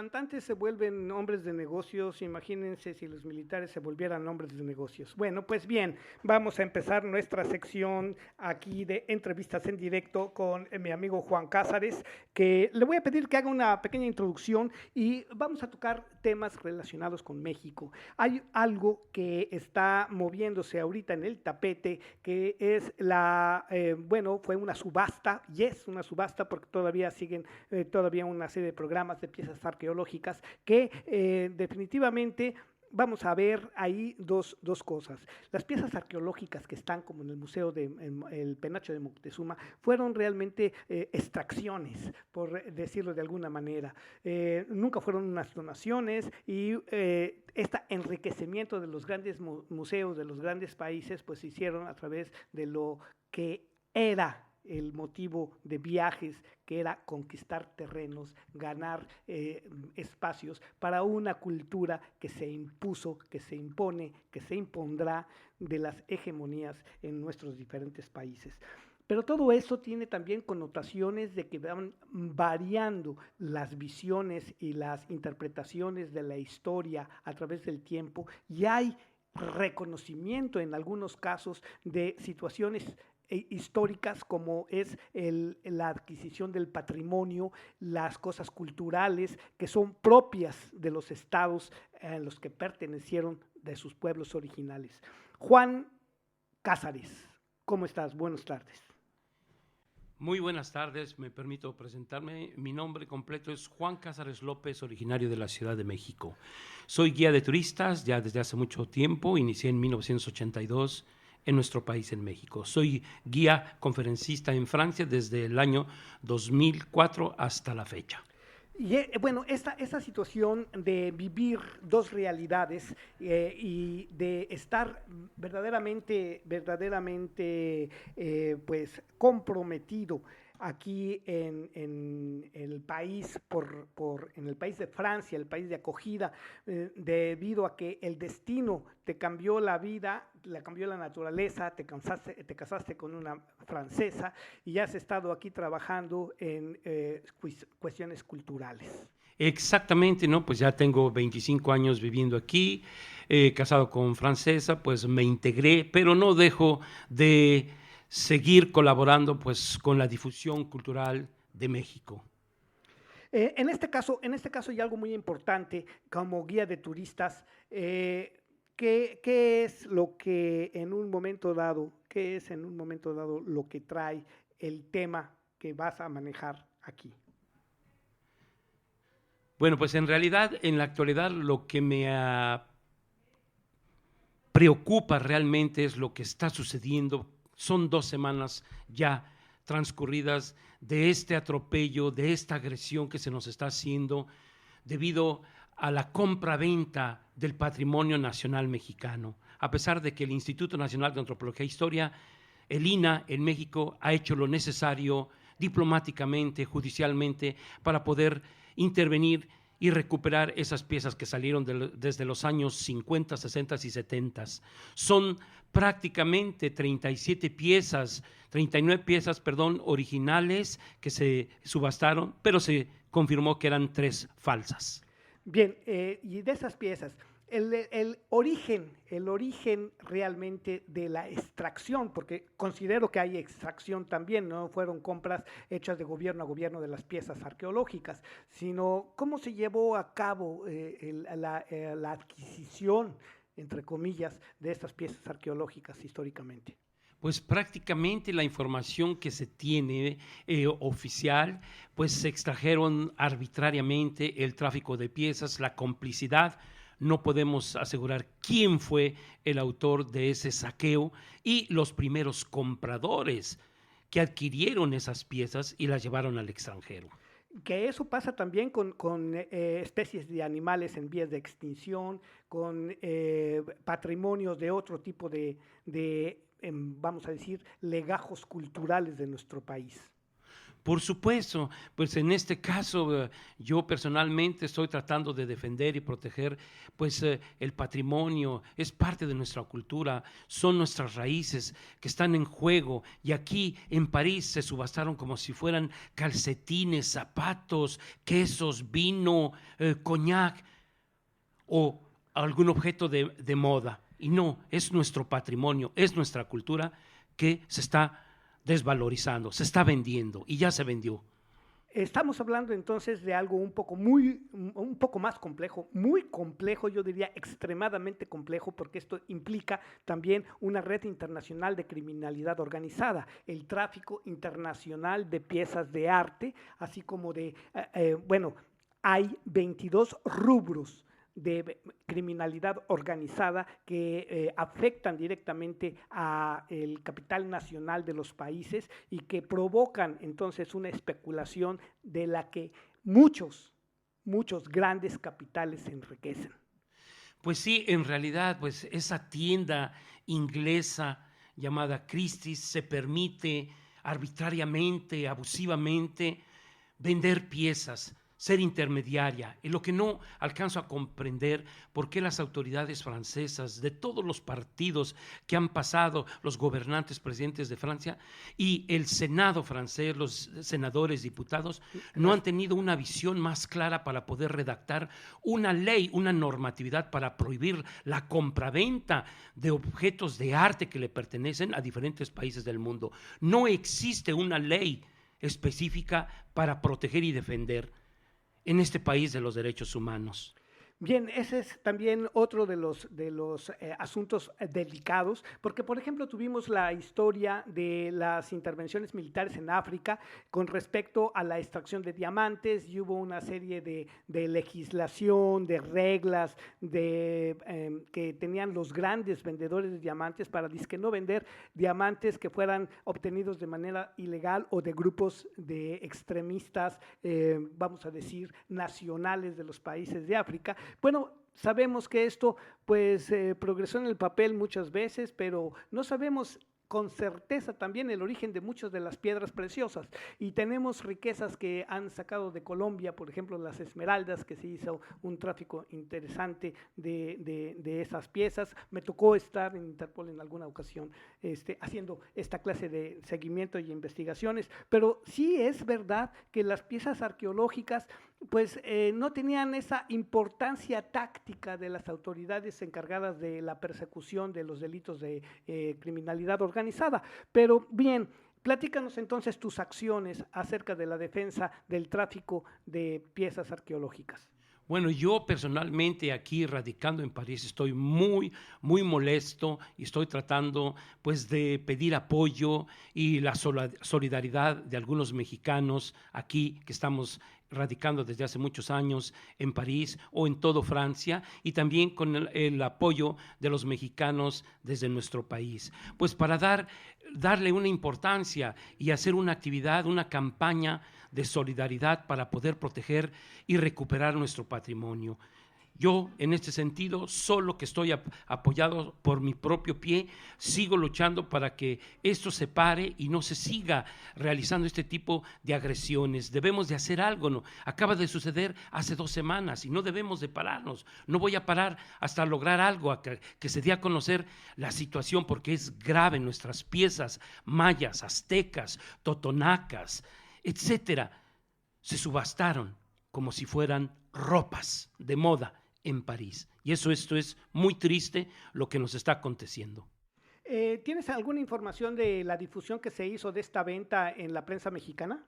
cantantes se vuelven hombres de negocios, imagínense si los militares se volvieran hombres de negocios. Bueno, pues bien, vamos a empezar nuestra sección aquí de entrevistas en directo con mi amigo Juan Cázares, que le voy a pedir que haga una pequeña introducción y vamos a tocar temas relacionados con México. Hay algo que está moviéndose ahorita en el tapete, que es fue una subasta, y es una subasta porque todavía siguen todavía una serie de programas de piezas arqueológicas que definitivamente vamos a ver ahí dos cosas. Las piezas arqueológicas que están como en el Museo el Penacho de Moctezuma fueron realmente extracciones, por decirlo de alguna manera. Nunca fueron unas donaciones y este enriquecimiento de los grandes museos de los grandes países pues se hicieron a través de lo que era el motivo de viajes, que era conquistar terrenos, ganar espacios para una cultura que se impuso, que se impone, que se impondrá de las hegemonías en nuestros diferentes países. Pero todo eso tiene también connotaciones de que van variando las visiones y las interpretaciones de la historia a través del tiempo, y hay reconocimiento en algunos casos de situaciones históricas como es la adquisición del patrimonio, las cosas culturales que son propias de los estados en los que pertenecieron de sus pueblos originales. Juan Cázares, ¿cómo estás? Buenas tardes. Muy buenas tardes, me permito presentarme. Mi nombre completo es Juan Cázares López, originario de la Ciudad de México. Soy guía de turistas ya desde hace mucho tiempo, inicié en 1982 en nuestro país, en México. Soy guía conferencista en Francia desde el año 2004 hasta la fecha. Y bueno, esta situación de vivir dos realidades y de estar verdaderamente pues comprometido aquí en el país, en el país de Francia, el país de acogida, debido a que el destino te cambió la vida, le cambió la naturaleza, te casaste con una francesa y has estado aquí trabajando en cuestiones culturales. Exactamente, ¿no? Pues ya tengo 25 años viviendo aquí, casado con francesa, pues me integré, pero no dejo de seguir colaborando pues con la difusión cultural de México. En este caso hay algo muy importante como guía de turistas. ¿Qué es lo que en un momento dado, lo que trae el tema que vas a manejar aquí? Bueno, pues en realidad, en la actualidad, lo que me preocupa realmente es lo que está sucediendo. Son 2 semanas ya transcurridas de este atropello, de esta agresión que se nos está haciendo debido a la compra-venta del patrimonio nacional mexicano. A pesar de que el Instituto Nacional de Antropología e Historia, el INAH en México, ha hecho lo necesario diplomáticamente, judicialmente, para poder intervenir y recuperar esas piezas que salieron desde los años 50, 60 y 70. Son prácticamente 39 piezas, originales que se subastaron, pero se confirmó que eran 3 falsas. Bien, y de esas piezas, el origen realmente de la extracción, porque considero que hay extracción también, no fueron compras hechas de gobierno a gobierno de las piezas arqueológicas, sino cómo se llevó a cabo la adquisición, entre comillas, de estas piezas arqueológicas históricamente. Pues prácticamente la información que se tiene oficial, pues se extrajeron arbitrariamente el tráfico de piezas, la complicidad. No podemos asegurar quién fue el autor de ese saqueo y los primeros compradores que adquirieron esas piezas y las llevaron al extranjero. Que eso pasa también con especies de animales en vías de extinción, con patrimonios de otro tipo de vamos a decir, legajos culturales de nuestro país. Por supuesto, pues en este caso yo personalmente estoy tratando de defender y proteger pues el patrimonio, es parte de nuestra cultura, son nuestras raíces que están en juego y aquí en París se subastaron como si fueran calcetines, zapatos, quesos, vino, coñac o algún objeto de moda. Y no, es nuestro patrimonio, es nuestra cultura que se está desvalorizando, se está vendiendo y ya se vendió. Estamos hablando entonces de algo un poco más complejo, muy complejo, yo diría extremadamente complejo, porque esto implica también una red internacional de criminalidad organizada, el tráfico internacional de piezas de arte, así como hay 22 rubros de criminalidad organizada que afectan directamente a el capital nacional de los países y que provocan entonces una especulación de la que muchos grandes capitales se enriquecen. Pues sí, en realidad, pues esa tienda inglesa llamada Christie's se permite arbitrariamente, abusivamente vender piezas, ser intermediaria, y lo que no alcanzo a comprender por qué las autoridades francesas de todos los partidos que han pasado, los gobernantes presidentes de Francia y el Senado francés, los senadores, diputados, no han tenido una visión más clara para poder redactar una ley, una normatividad para prohibir la compraventa de objetos de arte que le pertenecen a diferentes países del mundo. No existe una ley específica para proteger y defender en este país de los derechos humanos. Bien, ese es también otro de los asuntos delicados, porque por ejemplo tuvimos la historia de las intervenciones militares en África con respecto a la extracción de diamantes y hubo una serie de legislación, de reglas que tenían los grandes vendedores de diamantes para disque no vender diamantes que fueran obtenidos de manera ilegal o de grupos de extremistas, vamos a decir, nacionales de los países de África. Bueno, sabemos que esto pues progresó en el papel muchas veces, pero no sabemos con certeza también el origen de muchas de las piedras preciosas y tenemos riquezas que han sacado de Colombia, por ejemplo las esmeraldas, que se hizo un tráfico interesante de esas piezas. Me tocó estar en Interpol en alguna ocasión haciendo esta clase de seguimiento y investigaciones, pero sí es verdad que las piezas arqueológicas pues no tenían esa importancia táctica de las autoridades encargadas de la persecución de los delitos de criminalidad organizada. Pero bien, platícanos entonces tus acciones acerca de la defensa del tráfico de piezas arqueológicas. Bueno, yo personalmente aquí radicando en París estoy muy molesto y estoy tratando pues de pedir apoyo y la solidaridad de algunos mexicanos aquí que estamos radicando desde hace muchos años en París o en todo Francia y también con el apoyo de los mexicanos desde nuestro país. Pues para darle una importancia y hacer una actividad, una campaña de solidaridad para poder proteger y recuperar nuestro patrimonio. Yo, en este sentido, solo que estoy apoyado por mi propio pie, sigo luchando para que esto se pare y no se siga realizando este tipo de agresiones. Debemos de hacer algo, ¿no? Acaba de suceder hace 2 semanas y no debemos de pararnos. No voy a parar hasta lograr algo, que se dé a conocer la situación, porque es grave. Nuestras piezas mayas, aztecas, totonacas, etcétera, se subastaron como si fueran ropas de moda en París. Y esto es muy triste lo que nos está aconteciendo. ¿Tienes alguna información de la difusión que se hizo de esta venta en la prensa mexicana?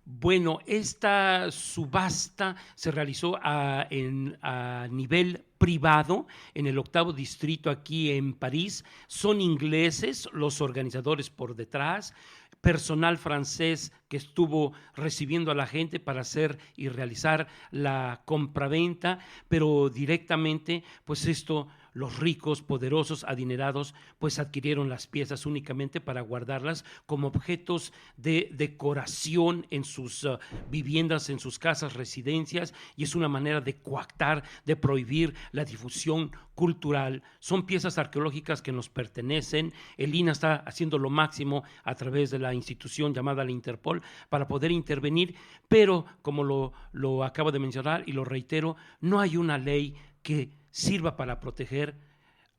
Bueno, esta subasta se realizó a nivel privado en el 8º distrito aquí en París. Son ingleses los organizadores por detrás, personal francés que estuvo recibiendo a la gente para hacer y realizar la compraventa, pero directamente pues esto los ricos, poderosos, adinerados, pues adquirieron las piezas únicamente para guardarlas como objetos de decoración en sus viviendas, en sus casas, residencias, y es una manera de coactar, de prohibir la difusión cultural. Son piezas arqueológicas que nos pertenecen. El INAH está haciendo lo máximo a través de la institución llamada la Interpol para poder intervenir, pero como lo acabo de mencionar y lo reitero, no hay una ley que sirva para proteger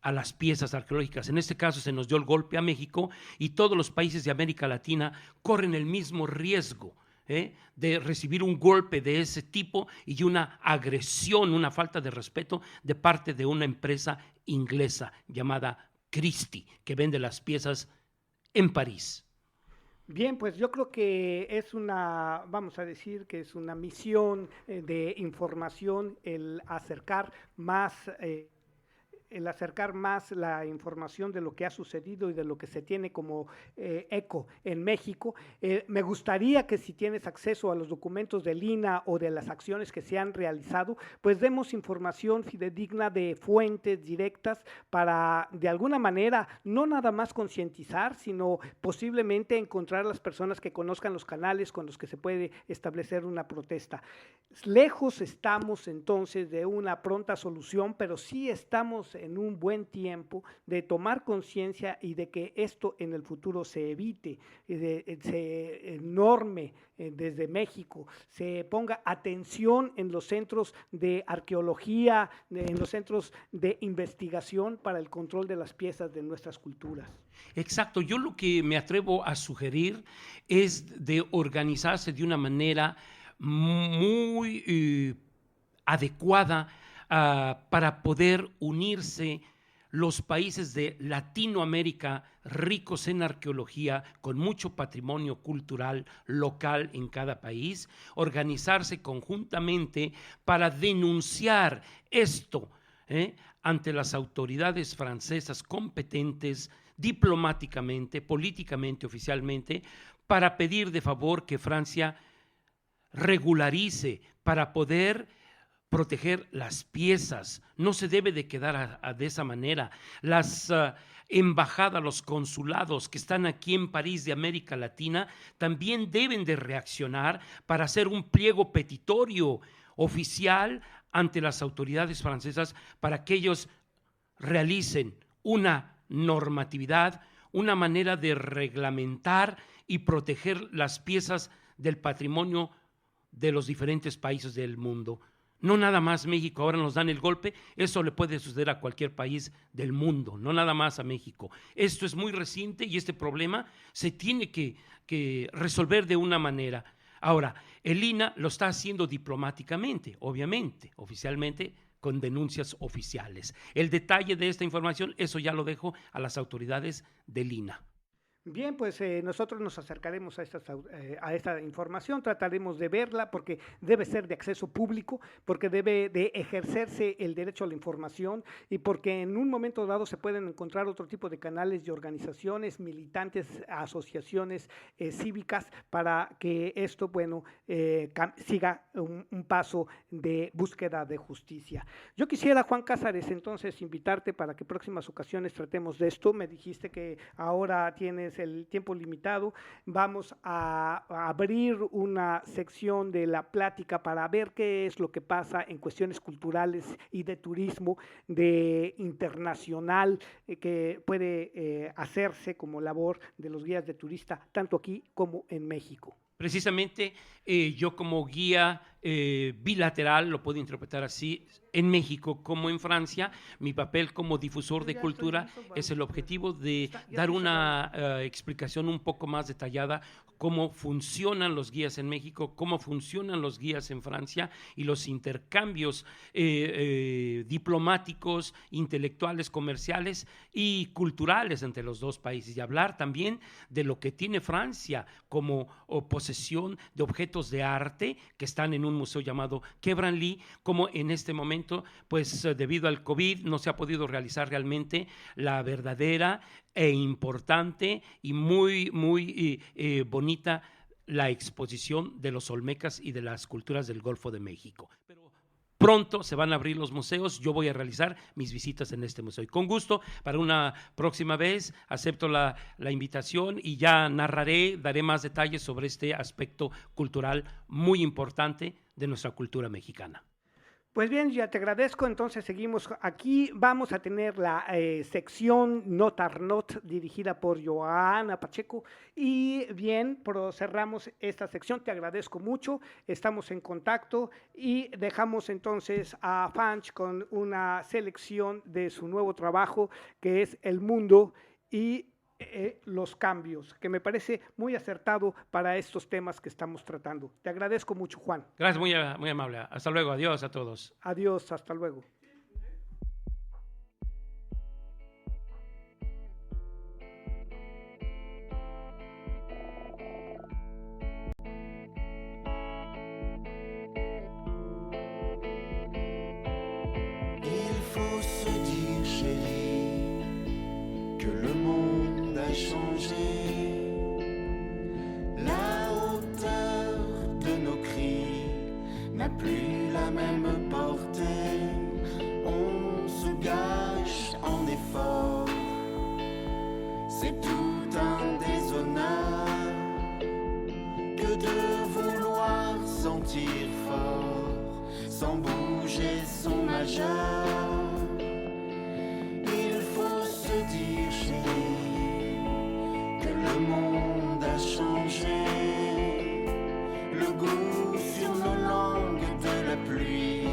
a las piezas arqueológicas. En este caso se nos dio el golpe a México y todos los países de América Latina corren el mismo riesgo de recibir un golpe de ese tipo y una agresión, una falta de respeto de parte de una empresa inglesa llamada Christie, que vende las piezas en París. Bien, pues yo creo que es una, vamos a decir que es una misión de información el acercar más la información de lo que ha sucedido y de lo que se tiene como eco en México. Me gustaría que si tienes acceso a los documentos del INAH o de las acciones que se han realizado, pues demos información fidedigna de fuentes directas para de alguna manera no nada más concientizar, sino posiblemente encontrar las personas que conozcan los canales con los que se puede establecer una protesta. Lejos estamos entonces de una pronta solución, pero sí estamos en un buen tiempo de tomar conciencia y de que esto en el futuro se evite, se norme desde México, se ponga atención en los centros de arqueología, en los centros de investigación para el control de las piezas de nuestras culturas. Exacto, yo lo que me atrevo a sugerir es de organizarse de una manera muy adecuada para poder unirse los países de Latinoamérica ricos en arqueología, con mucho patrimonio cultural local en cada país, organizarse conjuntamente para denunciar esto ante las autoridades francesas competentes diplomáticamente, políticamente, oficialmente, para pedir de favor que Francia regularice para poder proteger las piezas. No se debe de quedar de esa manera. Las embajadas, los consulados que están aquí en París de América Latina también deben de reaccionar para hacer un pliego petitorio oficial ante las autoridades francesas para que ellos realicen una normatividad, una manera de reglamentar y proteger las piezas del patrimonio de los diferentes países del mundo. No nada más México, ahora nos dan el golpe, eso le puede suceder a cualquier país del mundo, no nada más a México. Esto es muy reciente y este problema se tiene que resolver de una manera. Ahora, el INAH lo está haciendo diplomáticamente, obviamente, oficialmente, con denuncias oficiales. El detalle de esta información, eso ya lo dejo a las autoridades del INAH. Bien, pues nosotros nos acercaremos a esta información, trataremos de verla porque debe ser de acceso público, porque debe de ejercerse el derecho a la información y porque en un momento dado se pueden encontrar otro tipo de canales y organizaciones, militantes, asociaciones cívicas para que esto, bueno, siga un paso de búsqueda de justicia. Yo quisiera, Juan Cázares, entonces invitarte para que próximas ocasiones tratemos de esto. Me dijiste que ahora tienes el tiempo limitado, vamos a abrir una sección de la plática para ver qué es lo que pasa en cuestiones culturales y de turismo de internacional que puede hacerse como labor de los guías de turista, tanto aquí como en México. Precisamente yo como guía bilateral, lo puedo interpretar así, en México como en Francia, mi papel como difusor de cultura es el objetivo de dar una explicación un poco más detallada cómo funcionan los guías en México, cómo funcionan los guías en Francia y los intercambios diplomáticos, intelectuales, comerciales y culturales entre los dos países, y hablar también de lo que tiene Francia como posesión de objetos de arte que están en un museo llamado Quai Branly, como en este momento, pues debido al COVID no se ha podido realizar realmente la verdadera e importante y muy bonita la exposición de los olmecas y de las culturas del Golfo de México. Pero pronto se van a abrir los museos, yo voy a realizar mis visitas en este museo. Y con gusto, para una próxima vez, acepto la invitación y ya daré más detalles sobre este aspecto cultural muy importante de nuestra cultura mexicana. Pues bien, ya te agradezco. Entonces seguimos aquí. Vamos a tener la sección Not Arnot dirigida por Joana Pacheco. Y bien, cerramos esta sección. Te agradezco mucho. Estamos en contacto y dejamos entonces a Fanch con una selección de su nuevo trabajo que es El Mundo y los cambios, que me parece muy acertado para estos temas que estamos tratando. Te agradezco mucho, Juan. Gracias, muy amable. Hasta luego, adiós a todos. Adiós, hasta luego. Il faut se dire, chérie, que le monde a changé. La hauteur de nos cris n'a plus la même portée. On se gâche en efforts, c'est tout un déshonneur que de vouloir sentir fort sans bouger son majeur. Il faut se dire, chérie, que le monde a changé. Le goût sur nos langues de la pluie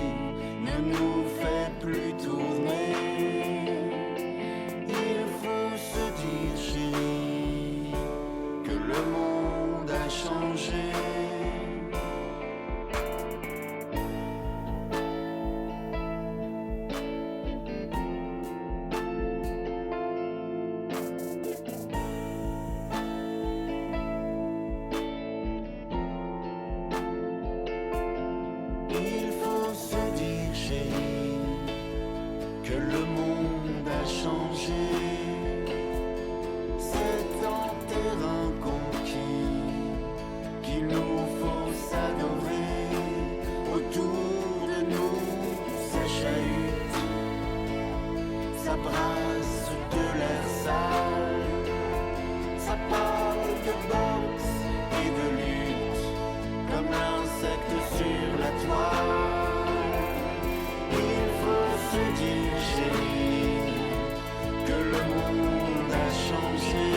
ne nous fait plus tourner. Il faut se dire, chérie, que le monde a changé. Il faut se dire, chérie, que le monde a changé. C'est en terrain conquis qu'il nous faut s'adorer. Autour de nous, ça chahute, ça brasse de l'air sale, ça parle de boxe et de lutte, comme l'insecte sur la toile. Il faut se dire, chérie, que le monde a changé.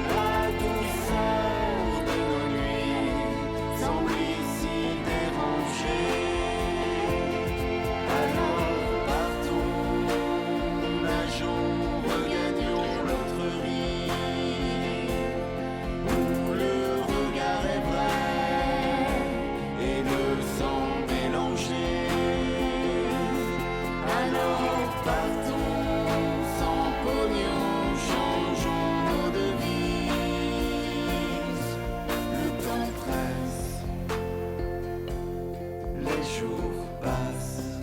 La douceur de nos nuits semble ici dérangée. Alors partons, nageons, regagnons l'autre rive, où le regard est vrai et le sang mélangé. Alors partons sans pognon, changeons nos devises. Le temps presse, les jours passent.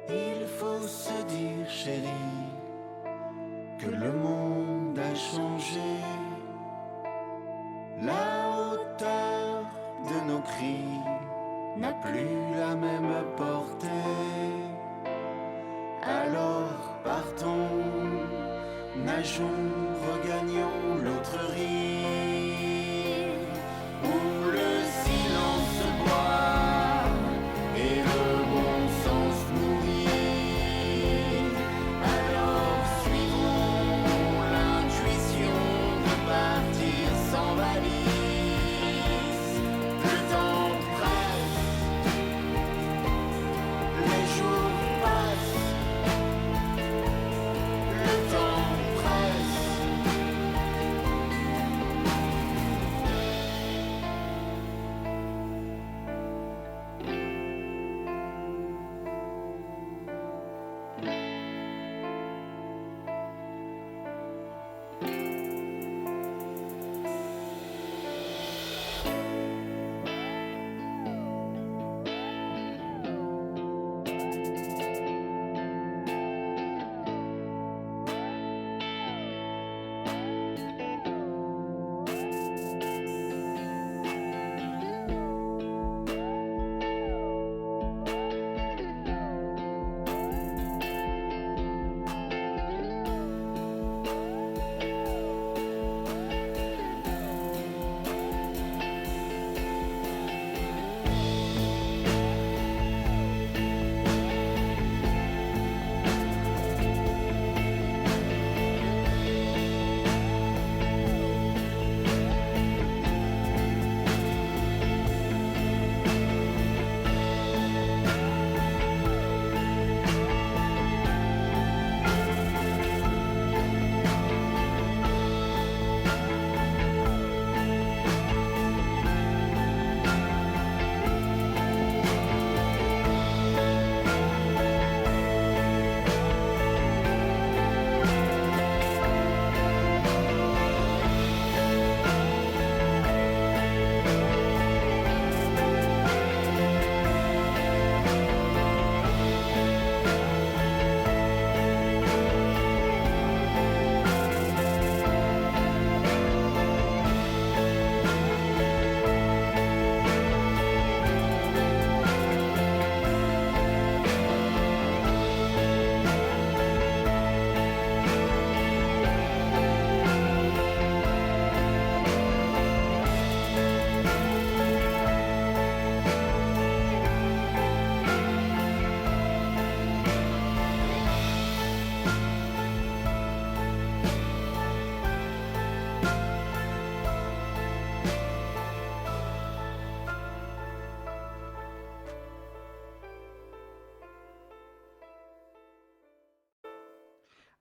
Il faut se dire, chérie, que le monde a changé. La hauteur de nos cris n'a plus la même portée. Alors partons, nageons, regagnons l'autre rive, où le silence boit et le bon sens nourrit. Alors suivons l'intuition de partir sans valise. Le temps presse, les jours passent.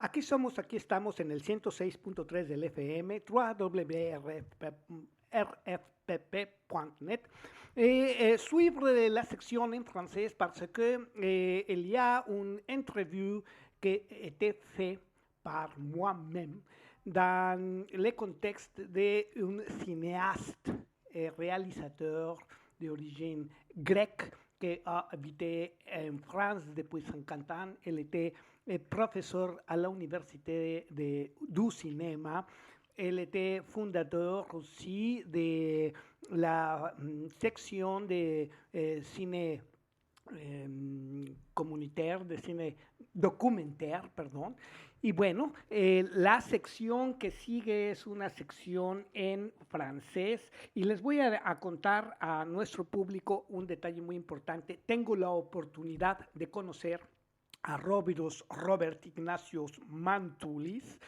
Aquí estamos en el 106.3 del FM, www.rfpp.net. Suivre la section en français parce que il y a une interview qui était faite par moi-même dans le contexte d'un cinéaste et réalisateur d'origine grecque qui a habité en France depuis 50 ans. Elle était professeur à l'université du cinéma. Elle était fondateur aussi de la section de ciné comunitaire, de cine documentaire, perdón. Y bueno, la sección que sigue es una sección en francés y les voy a contar a nuestro público un detalle muy importante. Tengo la oportunidad de conocer a Robert Ignatios Mantoulis,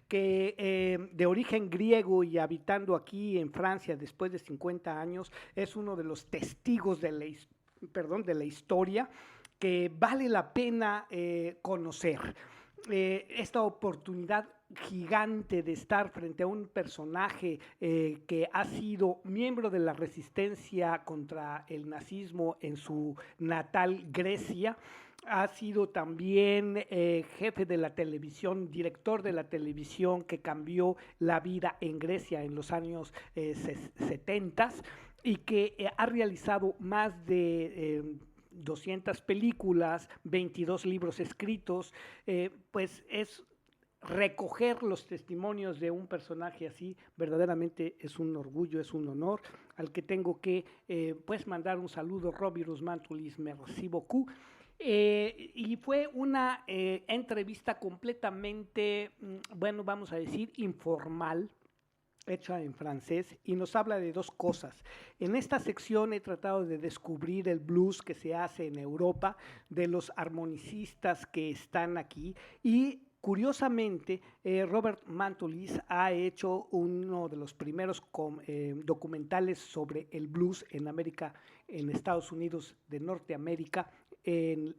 que de origen griego y habitando aquí en Francia después de 50 años, es uno de los testigos de la historia que vale la pena conocer. Esta oportunidad gigante de estar frente a un personaje que ha sido miembro de la resistencia contra el nazismo en su natal Grecia, ha sido también jefe de la televisión, director de la televisión que cambió la vida en Grecia en los años 70 y que ha realizado más de 200 películas, 22 libros escritos, pues es recoger los testimonios de un personaje así, verdaderamente es un orgullo, es un honor, al que tengo que pues mandar un saludo. Robert Mantoulis, merci beaucoup. Y fue una entrevista completamente, bueno, vamos a decir, informal, hecha en francés, y nos habla de dos cosas. En esta sección he tratado de descubrir el blues que se hace en Europa, de los armonicistas que están aquí, y curiosamente, Robert Mantoulis ha hecho uno de los primeros documentales sobre el blues en América, en Estados Unidos de Norteamérica, en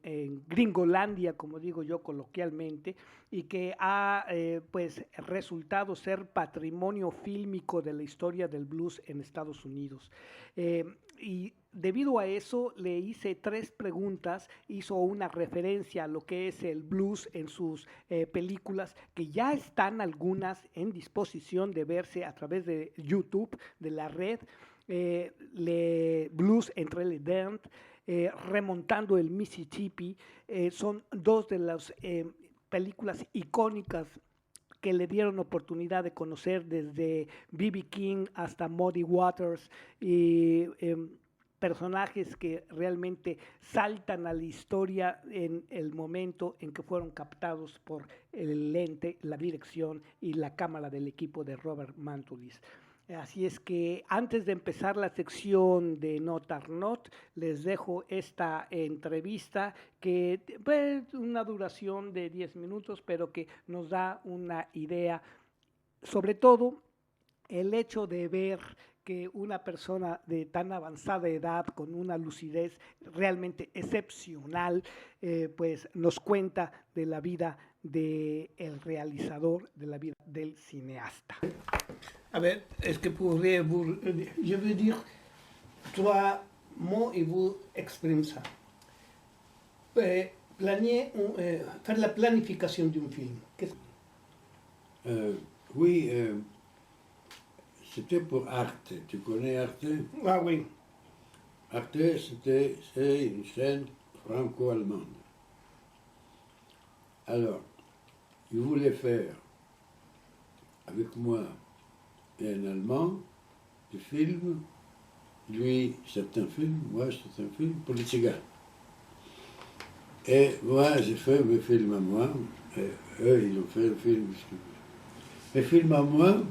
Gringolandia, como digo yo coloquialmente, y que ha pues resultado ser patrimonio fílmico de la historia del blues en Estados Unidos. Y debido a eso le hice 3 preguntas, hizo una referencia a lo que es el blues en sus películas, que ya están algunas en disposición de verse a través de YouTube, de la red, le Blues entre les dents, Remontando el Mississippi, son 2 de las películas icónicas que le dieron oportunidad de conocer desde B.B. King hasta Muddy Waters, y personajes que realmente saltan a la historia en el momento en que fueron captados por el lente, la dirección y la cámara del equipo de Robert Mantoulis. Así es que antes de empezar la sección de Not or Not, les dejo esta entrevista que pues, una duración de 10 minutos, pero que nos da una idea, sobre todo el hecho de ver que una persona de tan avanzada edad, con una lucidez realmente excepcional, pues nos cuenta de la vida del realizador, de la vida del cinéaste. Ah ben, est-ce que pourriez-vous, je veux dire, 3 mots et vous exprime ça. Faire la planification d'un film. Oui, c'était pour Arte. Tu connais Arte? Ah oui. Arte, c'est une chaîne franco-allemande. Alors, ils voulaient faire avec moi et un Allemand des films, lui certains films, moi certains films pour les Tziganes. Et moi j'ai fait mes films à moi, et eux ils ont fait un film. Mes films à moi,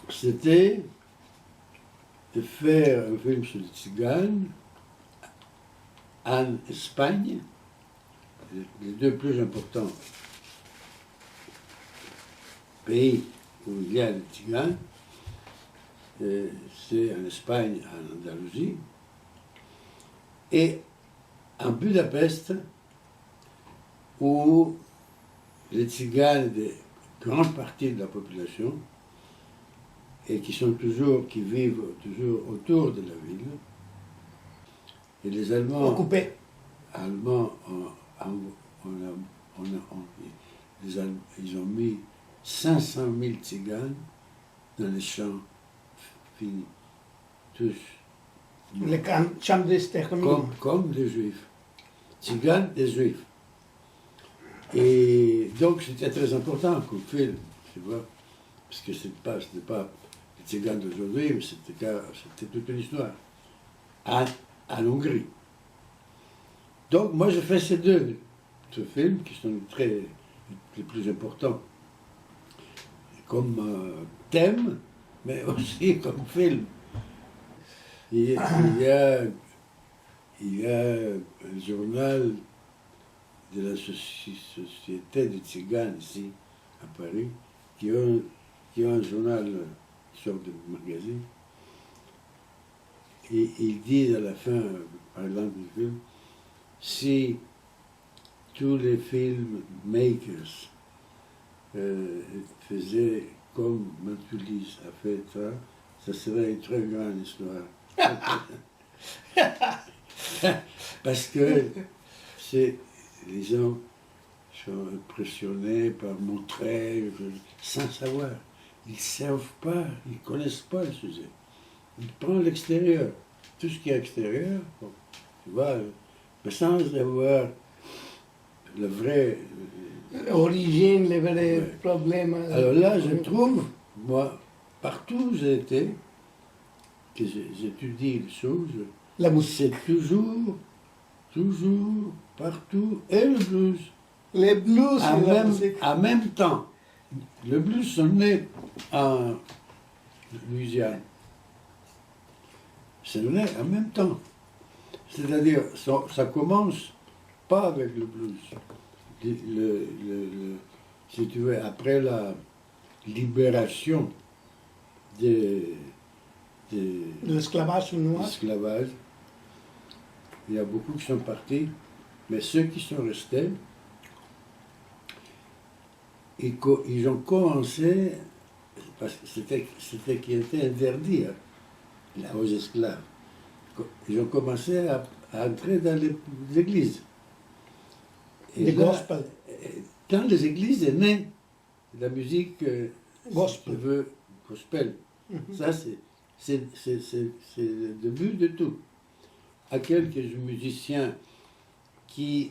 c'était de faire un film sur les Tziganes en Espagne, les 2 plus importants pays où il y a les Tziganes, c'est en Espagne, en Andalousie, et en Budapest, où les tziganes de grande partie de la population et qui vivent toujours autour de la ville. Et les Allemands, Occupé. ils ont mis 500 000 tziganes dans les champs finis, tous Les chambres d'extermination. comme des juifs, tziganes des juifs. Et donc c'était très important comme film, tu vois, parce que c'était pas les tziganes d'aujourd'hui, mais c'était toute une histoire, en Hongrie. Donc moi je fais ces deux films qui sont les plus importants comme thème, mais aussi comme film. Il y a un journal de la société de Tziganes ici, à Paris, qui ont un journal, une sorte de magazine. Et il dit à la fin, par exemple, du film, si tous les film makers faisaient comme Mantulis a fait ça serait une très grande histoire. Parce que les gens sont impressionnés par montrer sans savoir. Ils ne savent pas, ils ne connaissent pas le sujet. Ils prennent l'extérieur. Tout ce qui est extérieur, bon, tu vois, mais sans avoir le vrai. Origine, les vrais Ouais. problèmes. Alors là, je trouve, moi, partout où j'ai été, que j'étudie les choses, La musique. c'est toujours, partout, et le blues, Les blues et la musique. en même temps. Le blues sont nés en Louisiane. C'est né en même temps. C'est-à-dire, ça commence pas avec le blues. Si tu veux, après la libération de L'esclavage chinois. l'esclavage, il y a beaucoup qui sont partis, mais ceux qui sont restés, ils ont commencé, parce que c'était qui était interdit aux esclaves, ils ont commencé à entrer dans les églises. Et Les là, gospel. dans les églises est née la musique Gospel. si tu veux, gospel. Ça, c'est le début de tout. À quelques musiciens qui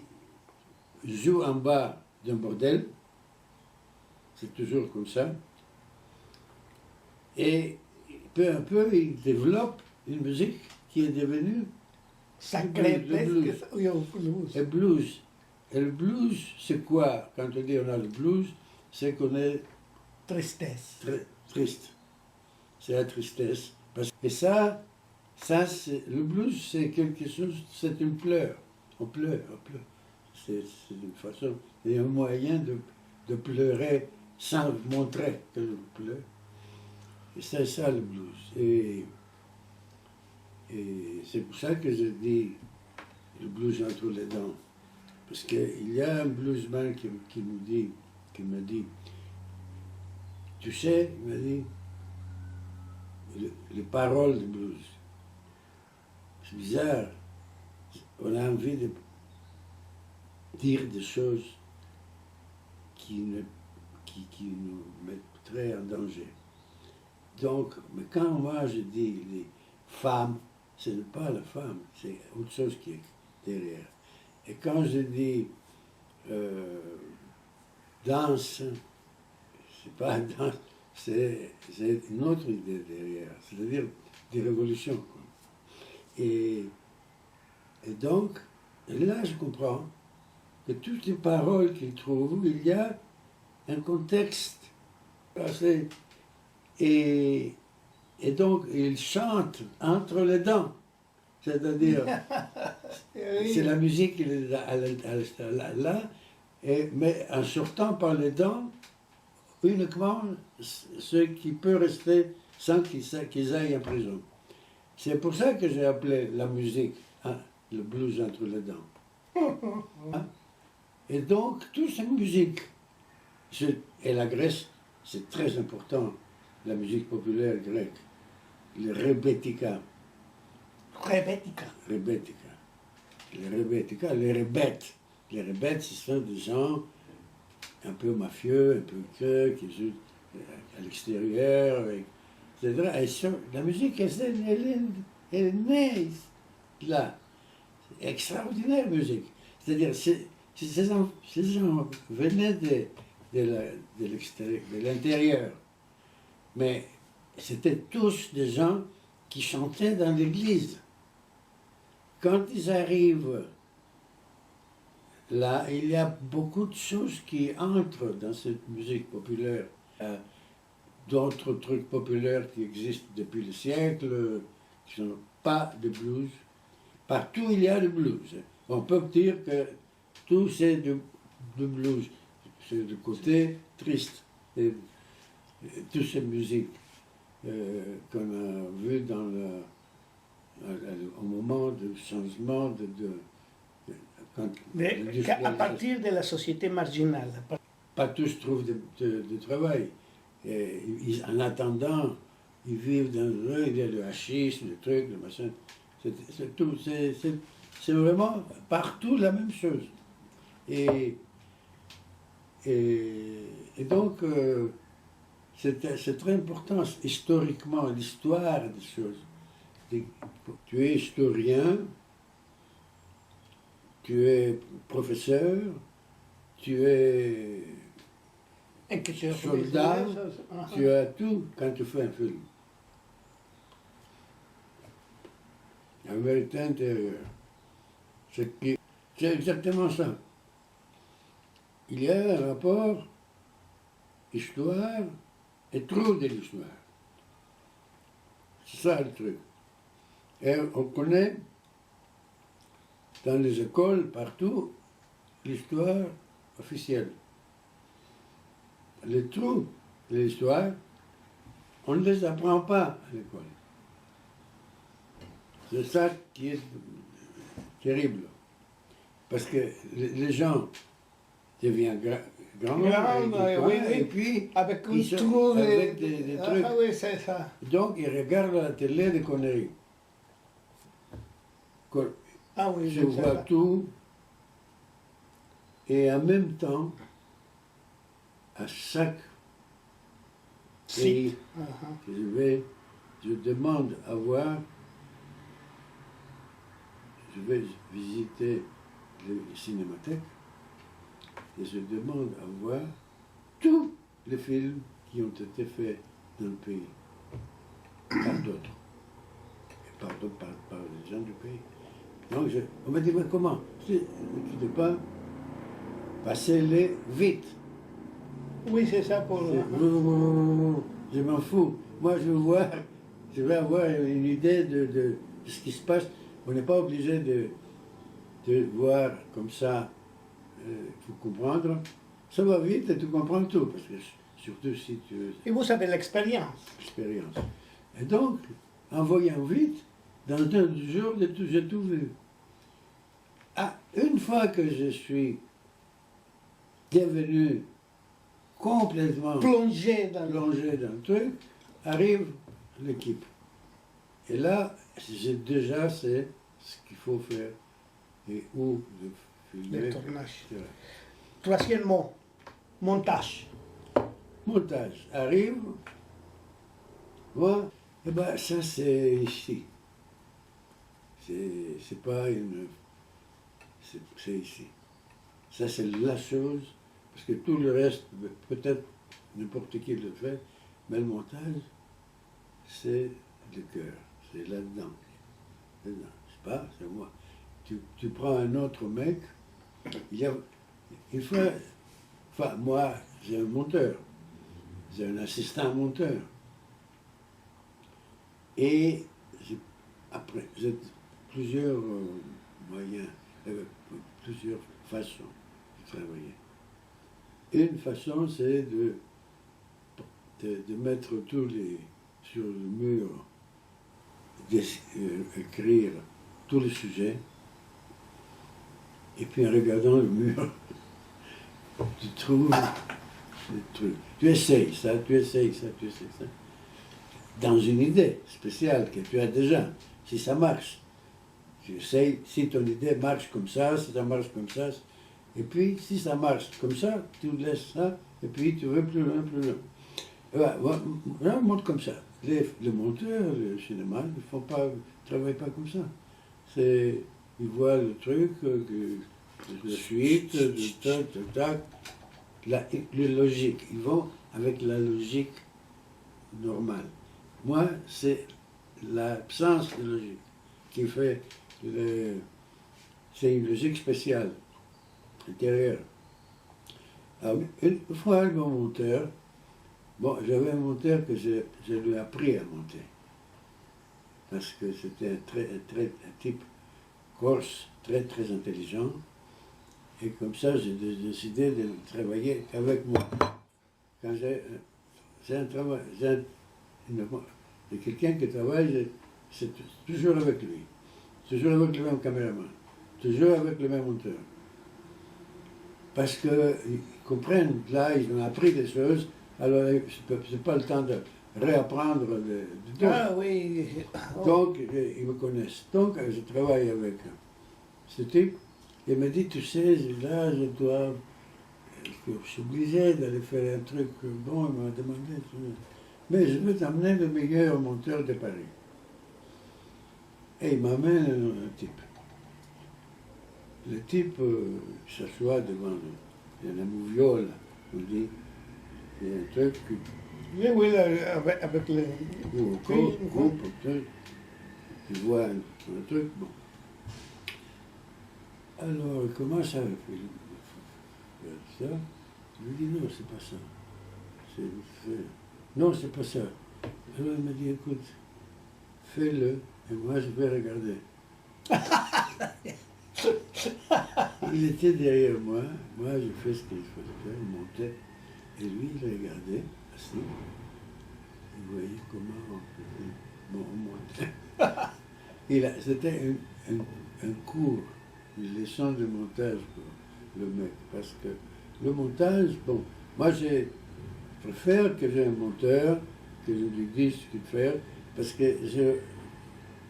jouent en bas d'un bordel, c'est toujours comme ça, et peu à peu, ils développent une musique qui est devenue Sacré, le blues. presque. Oui, au blues. le blues. Et le blues, c'est quoi? Quand on dit on a le blues, c'est qu'on est Tristesse. très triste. C'est la tristesse. Et ça le blues, c'est quelque chose, c'est une pleure. On pleure. C'est une façon, c'est un moyen de pleurer sans montrer que l'on pleure. Et c'est ça le blues. Et c'est pour ça que je dis le blues entre les dents. Parce qu'il y a un bluesman qui m'a dit, tu sais, il m'a dit, les paroles du blues, c'est bizarre, on a envie de dire des choses qui nous mettraient en danger. Donc, mais quand moi je dis les femmes, ce n'est pas la femme, c'est autre chose qui est derrière. Et quand je dis danse, c'est pas danse, c'est une autre idée derrière, c'est-à-dire des révolutions, quoi. Et donc, là je comprends que toutes les paroles qu'il trouve, il y a un contexte assez. Et donc, il chante entre les dents. C'est-à-dire, c'est la musique qui est là, mais en sortant par les dents, uniquement ce qui peut rester sans qu'ils aillent en prison. C'est pour ça que j'ai appelé la musique le blues entre les dents. Hein? Et donc, toute cette musique Et la Grèce, c'est très important, la musique populaire grecque. Les rebetika. Rebética. Rebetika. Les rebetika, les rebètes. Les rebètes, ce sont des gens un peu mafieux, un peu creux, qui jouent à l'extérieur, etc. La musique, elle est née là. C'est extraordinaire musique. C'est-à-dire, ces gens venaient de l'extérieur, de l'intérieur. Mais c'était tous des gens qui chantaient dans l'église. Quand ils arrivent là, il y a beaucoup de choses qui entrent dans cette musique populaire. Il y a d'autres trucs populaires qui existent depuis le siècle, qui ne sont pas de blues. Partout il y a du blues. On peut dire que tout c'est du blues. C'est le côté triste. Et toutes ces musiques qu'on a vues au moment du changement À partir de la société marginale. Pas tous trouvent de travail. Et en attendant, ils vivent dans le rue, il y a le hachis, le truc, le machin. C'est tout. C'est vraiment partout la même chose. Et donc, c'est très important historiquement, l'histoire des choses. Tu es historien, tu es professeur, tu es soldat, tu as tout quand tu fais un film. La vérité intérieure. C'est exactement ça. Il y a un rapport histoire et trop de l'histoire. C'est ça le truc. Et on connaît dans les écoles, partout, l'histoire officielle. Les trous de l'histoire, on ne les apprend pas à l'école. C'est ça qui est terrible. Parce que les gens deviennent grands, et puis avec ils un sont trou avec des trucs. Ah oui, c'est ça. Donc ils regardent à la télé des conneries. Ah oui, Je c'est vois ça. tout, et en même temps, à chaque pays que je vais, je demande à voir, je vais visiter les cinémathèques, et je demande à voir tous les films qui ont été faits dans le pays, par d'autres, et par les gens du pays. Donc on m'a dit, mais comment? Tu ne peux pas passer-les vite. Oui, c'est ça pour... Je m'en fous. Moi, je vais avoir une idée de ce qui se passe. On n'est pas obligé de voir comme ça. Il faut comprendre. Ça va vite et tu comprends tout. Parce que surtout si tu Et vous avez l'expérience. expérience. Et donc, en voyant vite, dans un jour, j'ai tout vu. Ah, une fois que je suis devenu complètement Plongé dans le truc, arrive l'équipe. Et là, j'ai déjà sais ce qu'il faut faire et où le filmer. le tournage. etc. Troisièmement, montage. Montage arrive, voilà, et ben ça c'est ici. C'est pas une. C'est ici. Ça c'est la chose, parce que tout le reste, peut-être n'importe qui le fait, mais le montage, c'est le cœur, c'est là-dedans. Là-dedans. C'est pas, c'est moi. Tu prends un autre mec, il faut. Enfin, moi, j'ai un monteur. J'ai un assistant monteur. Et après, j'ai plusieurs moyens, plusieurs façons de travailler. Une façon, c'est de mettre tous sur le mur, d'écrire tous les sujets, et puis en regardant le mur, tu trouves trucs. Tu essayes ça, tu essayes ça, tu essayes ça. Dans une idée spéciale que tu as déjà, si ça marche. Tu essayes, si ton idée marche comme ça, si ça marche comme ça. Et puis, si ça marche comme ça, tu laisses ça, et puis tu veux plus loin, plus loin. Voilà, un monde comme ça. Les monteurs, le cinéma, ils travaillent pas comme ça. Ils voient le truc, la suite, le tac, la logique. Ils vont avec la logique normale. Moi, c'est l'absence de logique qui fait c'est une logique spéciale, intérieure. Alors, une fois, mon monteur, j'avais un monteur que je lui ai appris à monter. Parce que c'était un type corse, très très intelligent. Et comme ça, j'ai décidé de travailler avec moi. Quand c'est un travail, quelqu'un qui travaille, c'est toujours avec lui. Toujours avec le même caméraman. Toujours avec le même monteur. Parce qu'ils comprennent, là, ils ont appris des choses, alors c'est pas le temps de réapprendre de tout. Ah oui. Donc, ils me connaissent. Donc, je travaille avec ce type. Il me dit, tu sais, là, je suis obligé d'aller faire un truc bon. Il m'a demandé, mais je veux t'amener le meilleur monteur de Paris. Et il m'amène un type. Le type s'assoit devant la mouviole, on dit. Il y a un truc qui... Oui, là, avec le... Coupe, il voit un truc, bon. Alors, il commence à faire ça. Je lui dis, non, c'est pas ça. Non, c'est pas ça. Alors, il m'a dit, écoute, fais-le, et moi, je vais regarder. Il était derrière moi je fais ce qu'il fallait faire, il montait, et lui, il regardait, assis. Il voyait comment on montait. C'était un cours, une leçon de montage pour le mec, parce que le montage, moi je préfère que j'ai un monteur, que je lui dise ce qu'il fait, parce que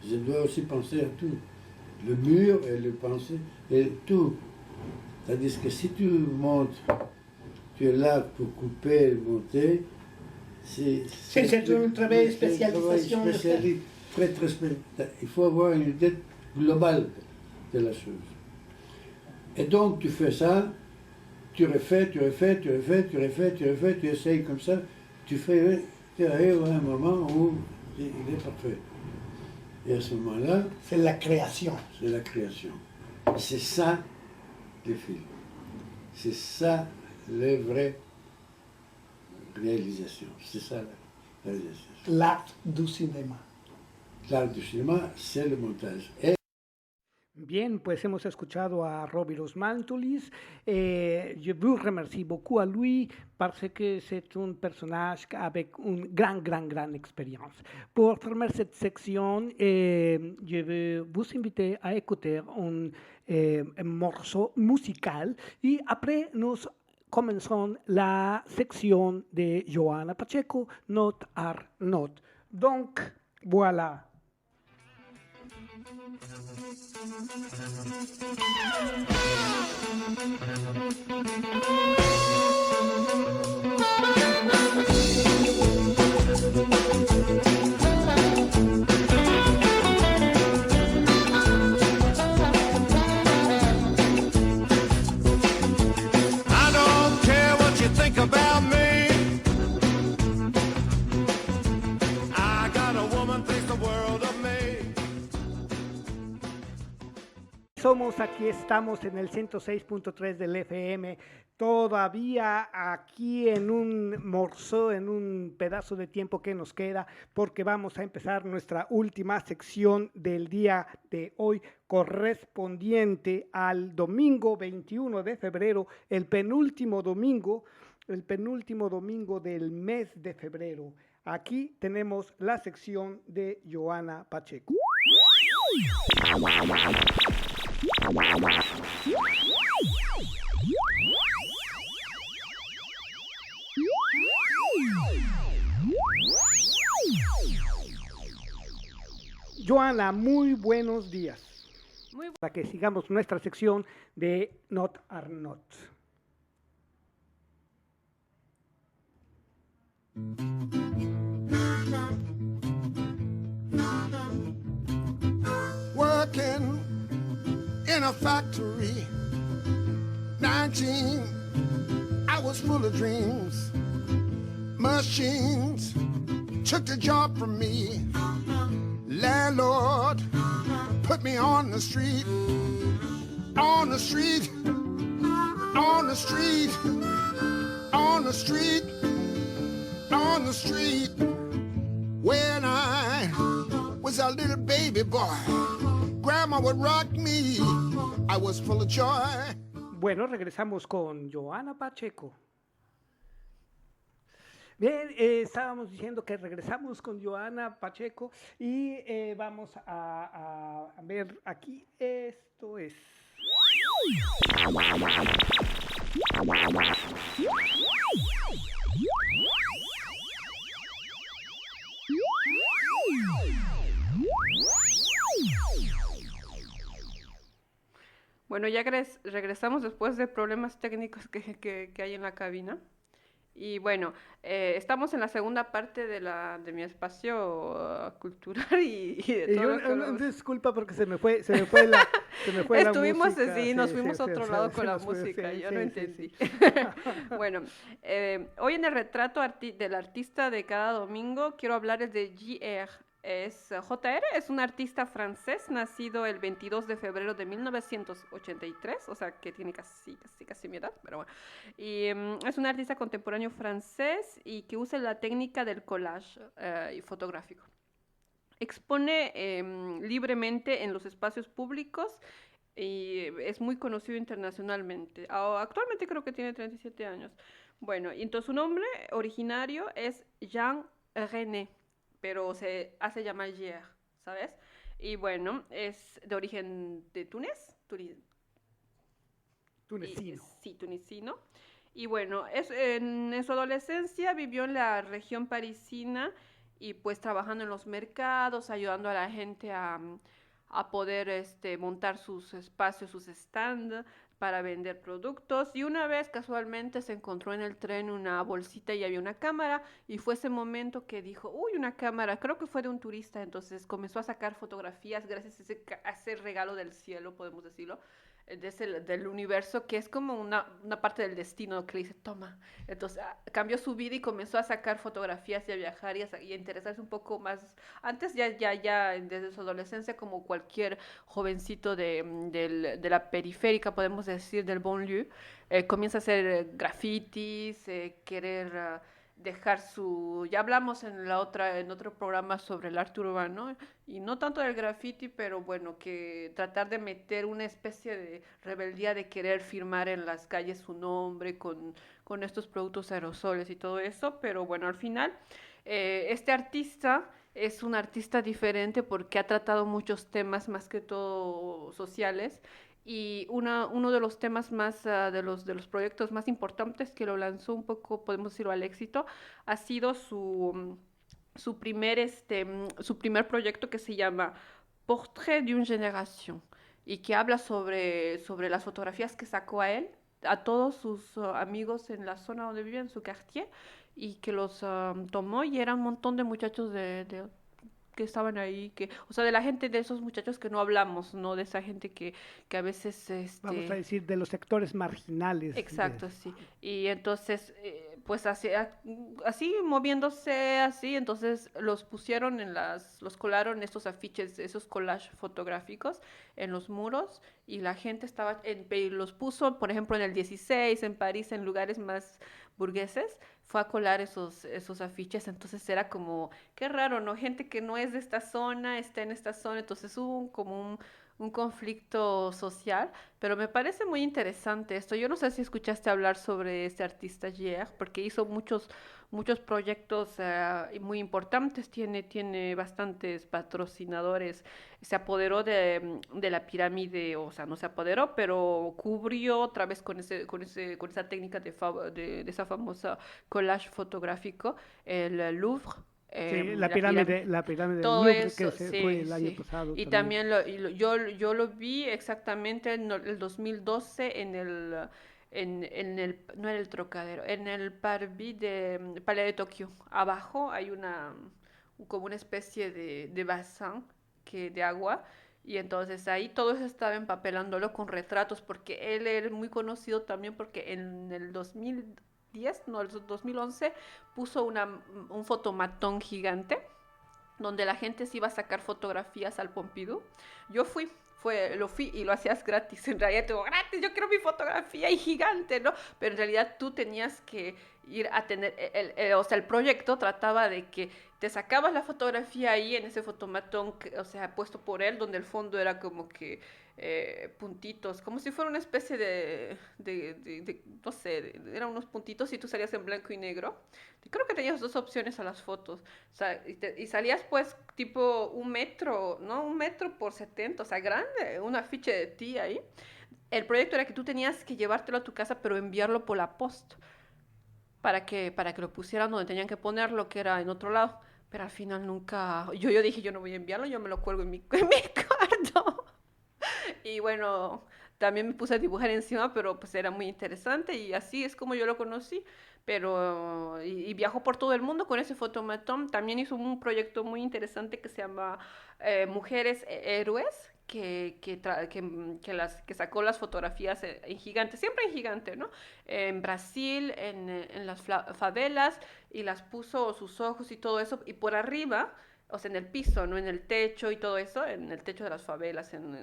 je dois aussi penser à tout. Le mur et le penser et tout. C'est-à-dire que si tu montes, tu es là pour couper et monter, c'est un travail de spécialisation. Très, très spécial. Il faut avoir une idée globale de la chose. Et donc tu fais ça, tu refais, tu essayes comme ça, tu arrives à un moment où il est parfait. Et à ce moment-là... C'est la création. C'est la création. C'est ça, le film. C'est ça, les vraies réalisations. C'est ça, la réalisation. L'art du cinéma. L'art du cinéma, c'est le montage. Bien, pues hemos escuchado a Robbie Los Mantulis. Je veux remercier beaucoup à lui parce que c'est un personnage avec une grande expérience. Pour fermer cette section, je veux vous inviter à écouter un morceau musical et après nous commençons la section de Johanna Pacheco, Not are Not. Donc, voilà. I don't care what you think about me. I got a woman thinks the world of me. Aquí estamos en el 106.3 del FM, todavía aquí en un morceau, en un pedazo de tiempo que nos queda, porque vamos a empezar nuestra última sección del día de hoy, correspondiente al domingo 21 de febrero, el penúltimo domingo del mes de febrero. Aquí tenemos la sección de Johanna Pacheco. Joana, muy buenos días. Muy Para que sigamos nuestra sección de Not are Not. Working in a factory, 19, I was full of dreams. Machines took the job from me. Landlord put me on the street, on the street, on the street, on the street, on the street. When I was a little baby boy, Grandma would rock me. I was full of joy. Bueno, regresamos con Joana Pacheco. Bien, estábamos diciendo que regresamos con Joana Pacheco y vamos a ver aquí, esto es... Bueno, ya regresamos después de problemas técnicos que hay en la cabina. Y bueno, estamos en la segunda parte de mi espacio cultural y de Y todo lo que una hablamos. disculpa porque se me fue la Estuvimos música. así, nos Sí, fuimos sí, a otro sí, lado se con la nos fue, música, sí, yo sí, no sí, entendí. sí. Bueno, hoy en el retrato del artista de cada domingo quiero hablarles de JR, es un artista francés nacido el 22 de febrero de 1983, o sea que tiene casi mi edad, pero bueno. Y es un artista contemporáneo francés y que usa la técnica del collage fotográfico. Expone libremente en los espacios públicos y es muy conocido internacionalmente. Actualmente creo que tiene 37 años. Bueno, y entonces su nombre originario es Jean René, pero se hace llamar Gier, ¿sabes? Y bueno, es de origen de Túnez, Tunecino. sí, tunecino. Y bueno, en su adolescencia vivió en la región parisina y pues trabajando en los mercados, ayudando a la gente a poder montar sus espacios, sus stands para vender productos. Y una vez casualmente se encontró en el tren una bolsita y había una cámara y fue ese momento que dijo, uy, una cámara, creo que fue de un turista, entonces comenzó a sacar fotografías gracias a ese regalo del cielo, podemos decirlo, del universo, que es como una parte del destino que le dice, toma. Entonces cambió su vida y comenzó a sacar fotografías y a viajar y a interesarse un poco más. Antes ya desde su adolescencia, como cualquier jovencito de la periférica, podemos decir, del banlieue, comienza a hacer grafitis, querer... dejar ya hablamos en otro programa sobre el arte urbano, y no tanto del graffiti, pero bueno, que tratar de meter una especie de rebeldía de querer firmar en las calles su nombre con estos productos aerosoles y todo eso, pero bueno, al final, este artista es un artista diferente porque ha tratado muchos temas, más que todo sociales, y uno de los temas más, de los proyectos más importantes que lo lanzó un poco, podemos decirlo, al éxito, ha sido su primer proyecto que se llama Portrait d'une génération y que habla sobre las fotografías que sacó a todos sus amigos en la zona donde vive, en su quartier, y que los tomó y era un montón de muchachos que estaban ahí, o sea, de la gente, de esos muchachos que no hablamos, ¿no? De esa gente que a veces... Vamos a decir, de los sectores marginales. Exacto, sí. Y entonces, pues así moviéndose así, entonces los pusieron los colaron estos afiches, esos collages fotográficos en los muros y la gente los puso, por ejemplo, en el 16, en París, en lugares más burgueses, fue a colar esos afiches, entonces era como, qué raro, ¿no? Gente que no es de esta zona, está en esta zona, entonces hubo como un conflicto social, pero me parece muy interesante esto. Yo no sé si escuchaste hablar sobre este artista Gier, porque hizo muchos proyectos muy importantes, tiene bastantes patrocinadores, se apoderó de la pirámide, o sea, no se apoderó, pero cubrió otra vez con esa técnica de esa famosa collage fotográfico, el Louvre Sí, la pirámide. la pirámide del Todo Louvre, eso, fue el año sí. pasado. Y también. también yo lo vi exactamente en el 2012 no era el Trocadero, en el Parvis de Palais de Tokio. Abajo hay como una especie de bassin de agua. Y entonces ahí todos estaban empapelándolo con retratos, porque él era muy conocido también porque en el 2010, no, el 2011, puso un fotomatón gigante donde la gente se iba a sacar fotografías al Pompidou. Yo lo fui y lo hacías gratis. En realidad, te digo, gratis, yo quiero mi fotografía y gigante, ¿no? Pero en realidad tú tenías que ir a tener, o sea, el proyecto trataba de que te sacabas la fotografía ahí en ese fotomatón, o sea, puesto por él, donde el fondo era como que puntitos, como si fuera una especie no sé, eran unos puntitos y tú salías en blanco y negro. Y creo que tenías dos opciones a las fotos, o sea, y salías pues tipo 1 metro, ¿no? 1 metro por 70, o sea, grande, un afiche de ti ahí. El proyecto era que tú tenías que llevártelo a tu casa, pero enviarlo por la post, para que lo pusieran donde tenían que ponerlo, que era en otro lado. Pero al final nunca, yo dije, yo no voy a enviarlo, yo me lo cuelgo en mi cuarto. Y bueno, también me puse a dibujar encima, pero pues era muy interesante y así es como yo lo conocí. Pero, y viajó por todo el mundo con ese fotomatón. También hizo un proyecto muy interesante que se llama Mujeres Héroes, que sacó las fotografías en gigante, siempre en gigante, ¿no? En Brasil, en las favelas, y las puso sus ojos y todo eso, y por arriba, o sea, en el piso, no en el techo y todo eso, en el techo de las favelas, en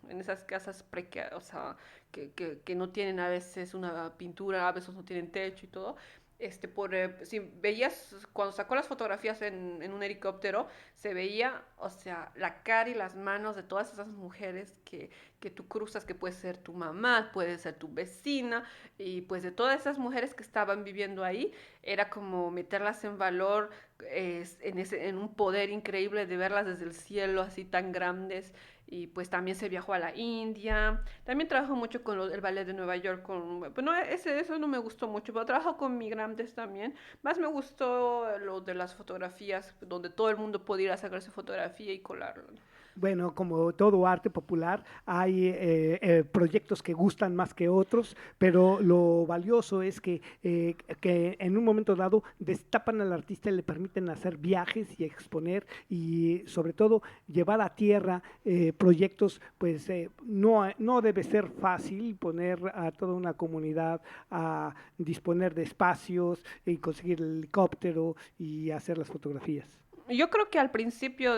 esas casas precarias, o sea, que no tienen a veces una pintura, a veces no tienen techo y todo. Si veías, cuando sacó las fotografías en un helicóptero, se veía, o sea, la cara y las manos de todas esas mujeres que tú cruzas, que puede ser tu mamá, puede ser tu vecina, y pues de todas esas mujeres que estaban viviendo ahí, era como meterlas en valor, en un poder increíble de verlas desde el cielo, así tan grandes. Y pues también se viajó a la India, también trabajó mucho con el ballet de Nueva York, bueno, eso no me gustó mucho, pero trabajó con migrantes también. Más me gustó lo de las fotografías, donde todo el mundo podía ir a sacarse fotografía y colarlo, ¿no? Bueno, como todo arte popular, hay proyectos que gustan más que otros, pero lo valioso es que en un momento dado destapan al artista y le permiten hacer viajes y exponer y sobre todo llevar a tierra proyectos, pues no debe ser fácil poner a toda una comunidad a disponer de espacios y conseguir el helicóptero y hacer las fotografías. Yo creo que al principio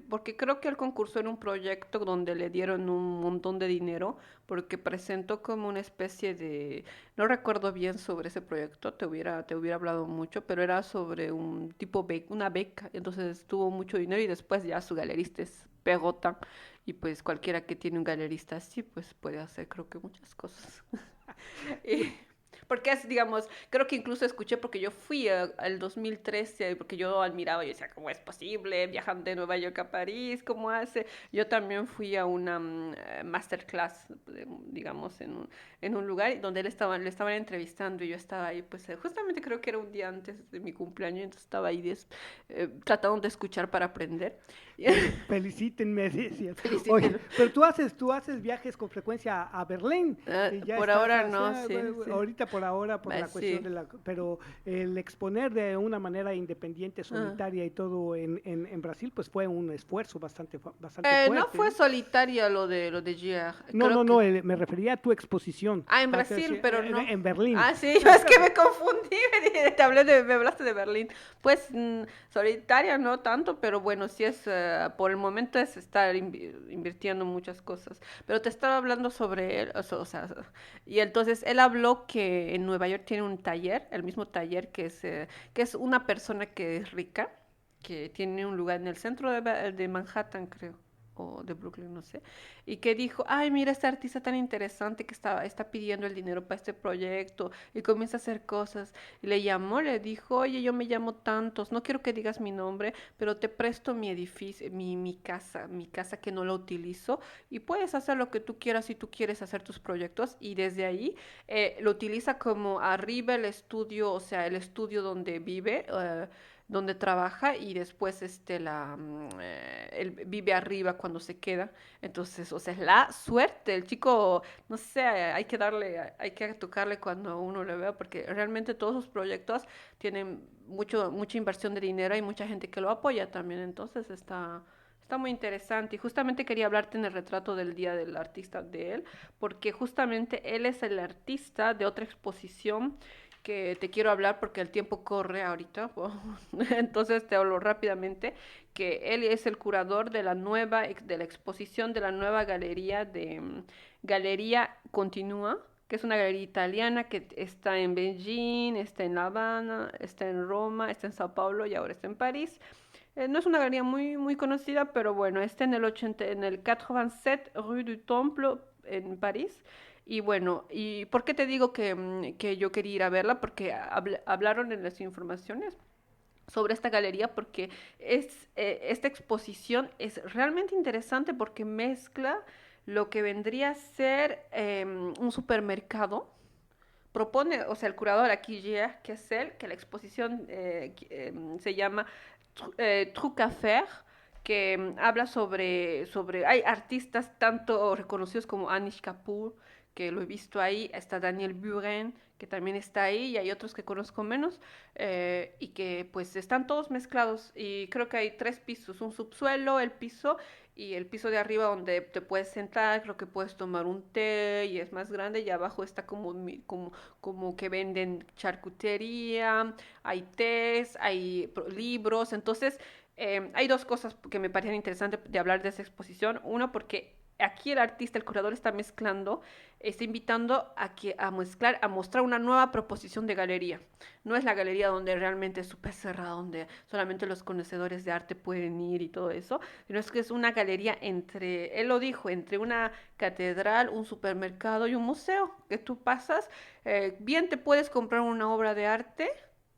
porque creo que él concursó en un proyecto donde le dieron un montón de dinero, porque presentó como una especie no recuerdo bien sobre ese proyecto, te hubiera hablado mucho, pero era sobre un tipo una beca, entonces tuvo mucho dinero y después ya su galerista es Pegota, y pues cualquiera que tiene un galerista así, pues puede hacer creo que muchas cosas. Porque digamos, creo que incluso escuché, porque yo fui al 2013, porque yo admiraba, yo decía, ¿cómo es posible? Viajan de Nueva York a París, ¿cómo hace? Yo también fui a una masterclass, digamos, en un lugar donde le estaban entrevistando y yo estaba ahí, pues justamente creo que era un día antes de mi cumpleaños, entonces estaba ahí tratando de escuchar para aprender. Felicítenme, decía. Felicítenme. Oye, pero tú haces viajes con frecuencia a Berlín. Por ahora no, sí. Ahorita por ahora, por la cuestión sí. pero el exponer de una manera independiente, solitaria y todo en Brasil, pues fue un esfuerzo bastante fuerte. No fue solitaria lo de Gier. No, me refería a tu exposición. En Brasil, pero no. En Berlín. Sí, es que me confundí, me hablaste de Berlín. Pues solitaria no tanto, pero bueno, sí es, por el momento es estar invirtiendo en muchas cosas. Pero te estaba hablando sobre él, o sea, y entonces él habló que en Nueva York tiene un taller, el mismo taller que es una persona que es rica, que tiene un lugar en el centro de Manhattan, creo, o de Brooklyn, no sé, y que dijo, ay, mira este artista tan interesante que está pidiendo el dinero para este proyecto, y comienza a hacer cosas, y le llamó, le dijo, oye, yo me llamo tantos, no quiero que digas mi nombre, pero te presto mi edificio, mi casa que no la utilizo, y puedes hacer lo que tú quieras si tú quieres hacer tus proyectos, y desde ahí lo utiliza como arriba el estudio, o sea, el estudio donde vive, donde trabaja y después él vive arriba cuando se queda. Entonces, o sea, es la suerte. El chico, no sé, hay que tocarle cuando uno lo vea, porque realmente todos sus proyectos tienen mucha inversión de dinero y mucha gente que lo apoya también. Entonces está muy interesante y justamente quería hablarte en el retrato del Día del Artista de él, porque justamente él es el artista de otra exposición que te quiero hablar porque el tiempo corre ahorita. Entonces te hablo rápidamente, que él es el curador de de la exposición de la nueva galería Galería Continua, que es una galería italiana que está en Beijing, está en La Habana, está en Roma, está en Sao Paulo y ahora está en París. No es una galería muy conocida, pero bueno, está en en el 87 Rue du Temple en París. Y bueno, ¿y por qué te digo que yo quería ir a verla? Porque hablaron en las informaciones sobre esta galería, porque esta exposición es realmente interesante porque mezcla lo que vendría a ser un supermercado. Propone, o sea, el curador aquí, que es él, que la exposición se llama Truc à faire, que habla hay artistas tanto reconocidos como Anish Kapoor, que lo he visto ahí, está Daniel Buren, que también está ahí, y hay otros que conozco menos, y que pues están todos mezclados, y creo que hay 3 pisos, un subsuelo, el piso, y el piso de arriba donde te puedes sentar, creo que puedes tomar un té y es más grande, y abajo está como que venden charcutería, hay tés, hay libros. Entonces hay 2 cosas que me parecen interesantes de hablar de esa exposición. Uno, porque aquí el artista, el curador está invitando a mezclar, a mostrar una nueva proposición de galería. No es la galería donde realmente es súper cerrada, donde solamente los conocedores de arte pueden ir y todo eso, sino es que es una galería él lo dijo, entre una catedral, un supermercado y un museo, que tú pasas, bien te puedes comprar una obra de arte,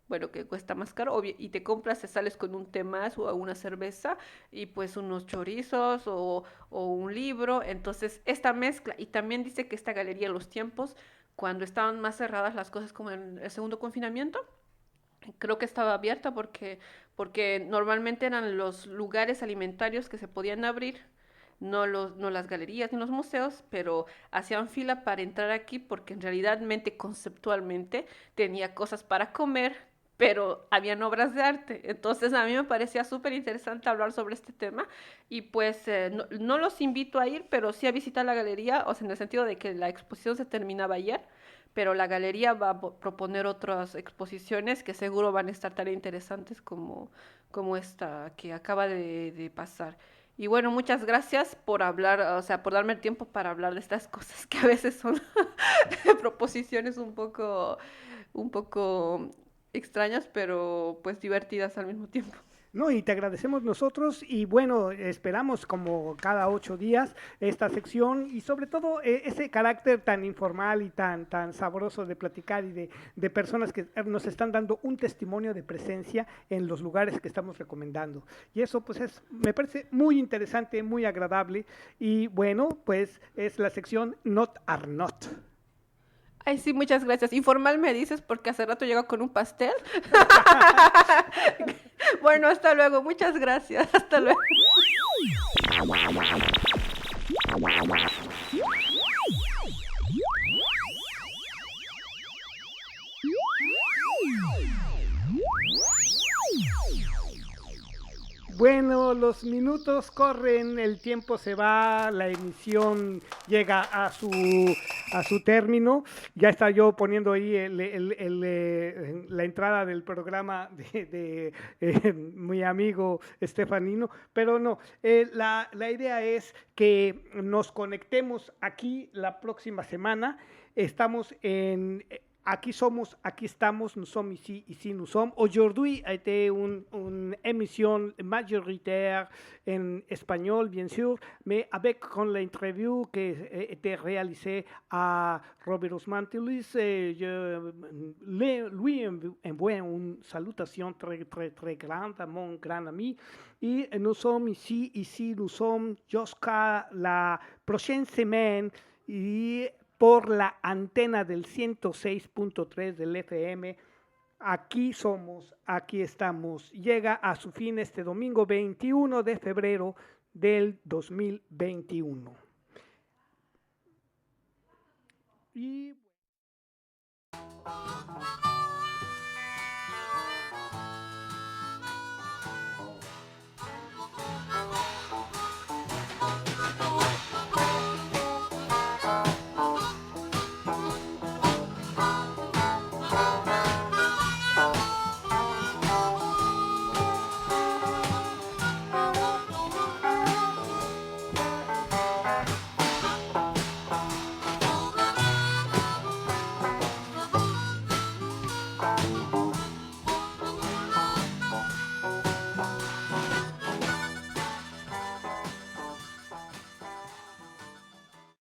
bueno, que cuesta más caro, y te compras, te sales con un té más o una cerveza y pues unos chorizos o un libro. Entonces, esta mezcla, y también dice que esta galería en los tiempos, cuando estaban más cerradas las cosas como en el segundo confinamiento, creo que estaba abierta porque normalmente eran los lugares alimentarios que se podían abrir, no las galerías ni los museos, pero hacían fila para entrar aquí porque en realidad, conceptualmente, tenía cosas para comer, pero habían obras de arte. Entonces a mí me parecía súper interesante hablar sobre este tema y pues no los invito a ir, pero sí a visitar la galería, o sea, en el sentido de que la exposición se terminaba ayer, pero la galería va a proponer otras exposiciones que seguro van a estar tan interesantes como esta que acaba de pasar. Y bueno, muchas gracias por hablar, o sea, por darme el tiempo para hablar de estas cosas que a veces son proposiciones un poco extrañas, pero pues divertidas al mismo tiempo. No, y te agradecemos nosotros y bueno, esperamos como cada 8 días esta sección y sobre todo ese carácter tan informal y tan sabroso de platicar y de personas que nos están dando un testimonio de presencia en los lugares que estamos recomendando. Y eso pues me parece muy interesante, muy agradable y bueno, pues es la sección Not Are Not. Ay, sí, muchas gracias. Informal me dices porque hace rato llegó con un pastel. Bueno, hasta luego. Muchas gracias. Hasta luego. Bueno, los minutos corren, el tiempo se va, la emisión llega a su término. Ya está yo poniendo ahí la entrada del programa de mi amigo Estefanino, pero no, la idea es que nos conectemos aquí la próxima semana. Estamos Aquí estamos, nous sommes ici nous sommes. Aujourd'hui a été une émission majoritaire en espagnol, bien sûr, mais avec l'interview qui a été réalisée à Robert Osmantilis, je lui envoie une salutation très, très, très grande à mon grand ami. Et nous sommes ici nous sommes jusqu'à la prochaine semaine. Y por la antena del 106.3 del FM Aquí somos, aquí estamos. Llega a su fin este domingo 21 de febrero del 2021. Y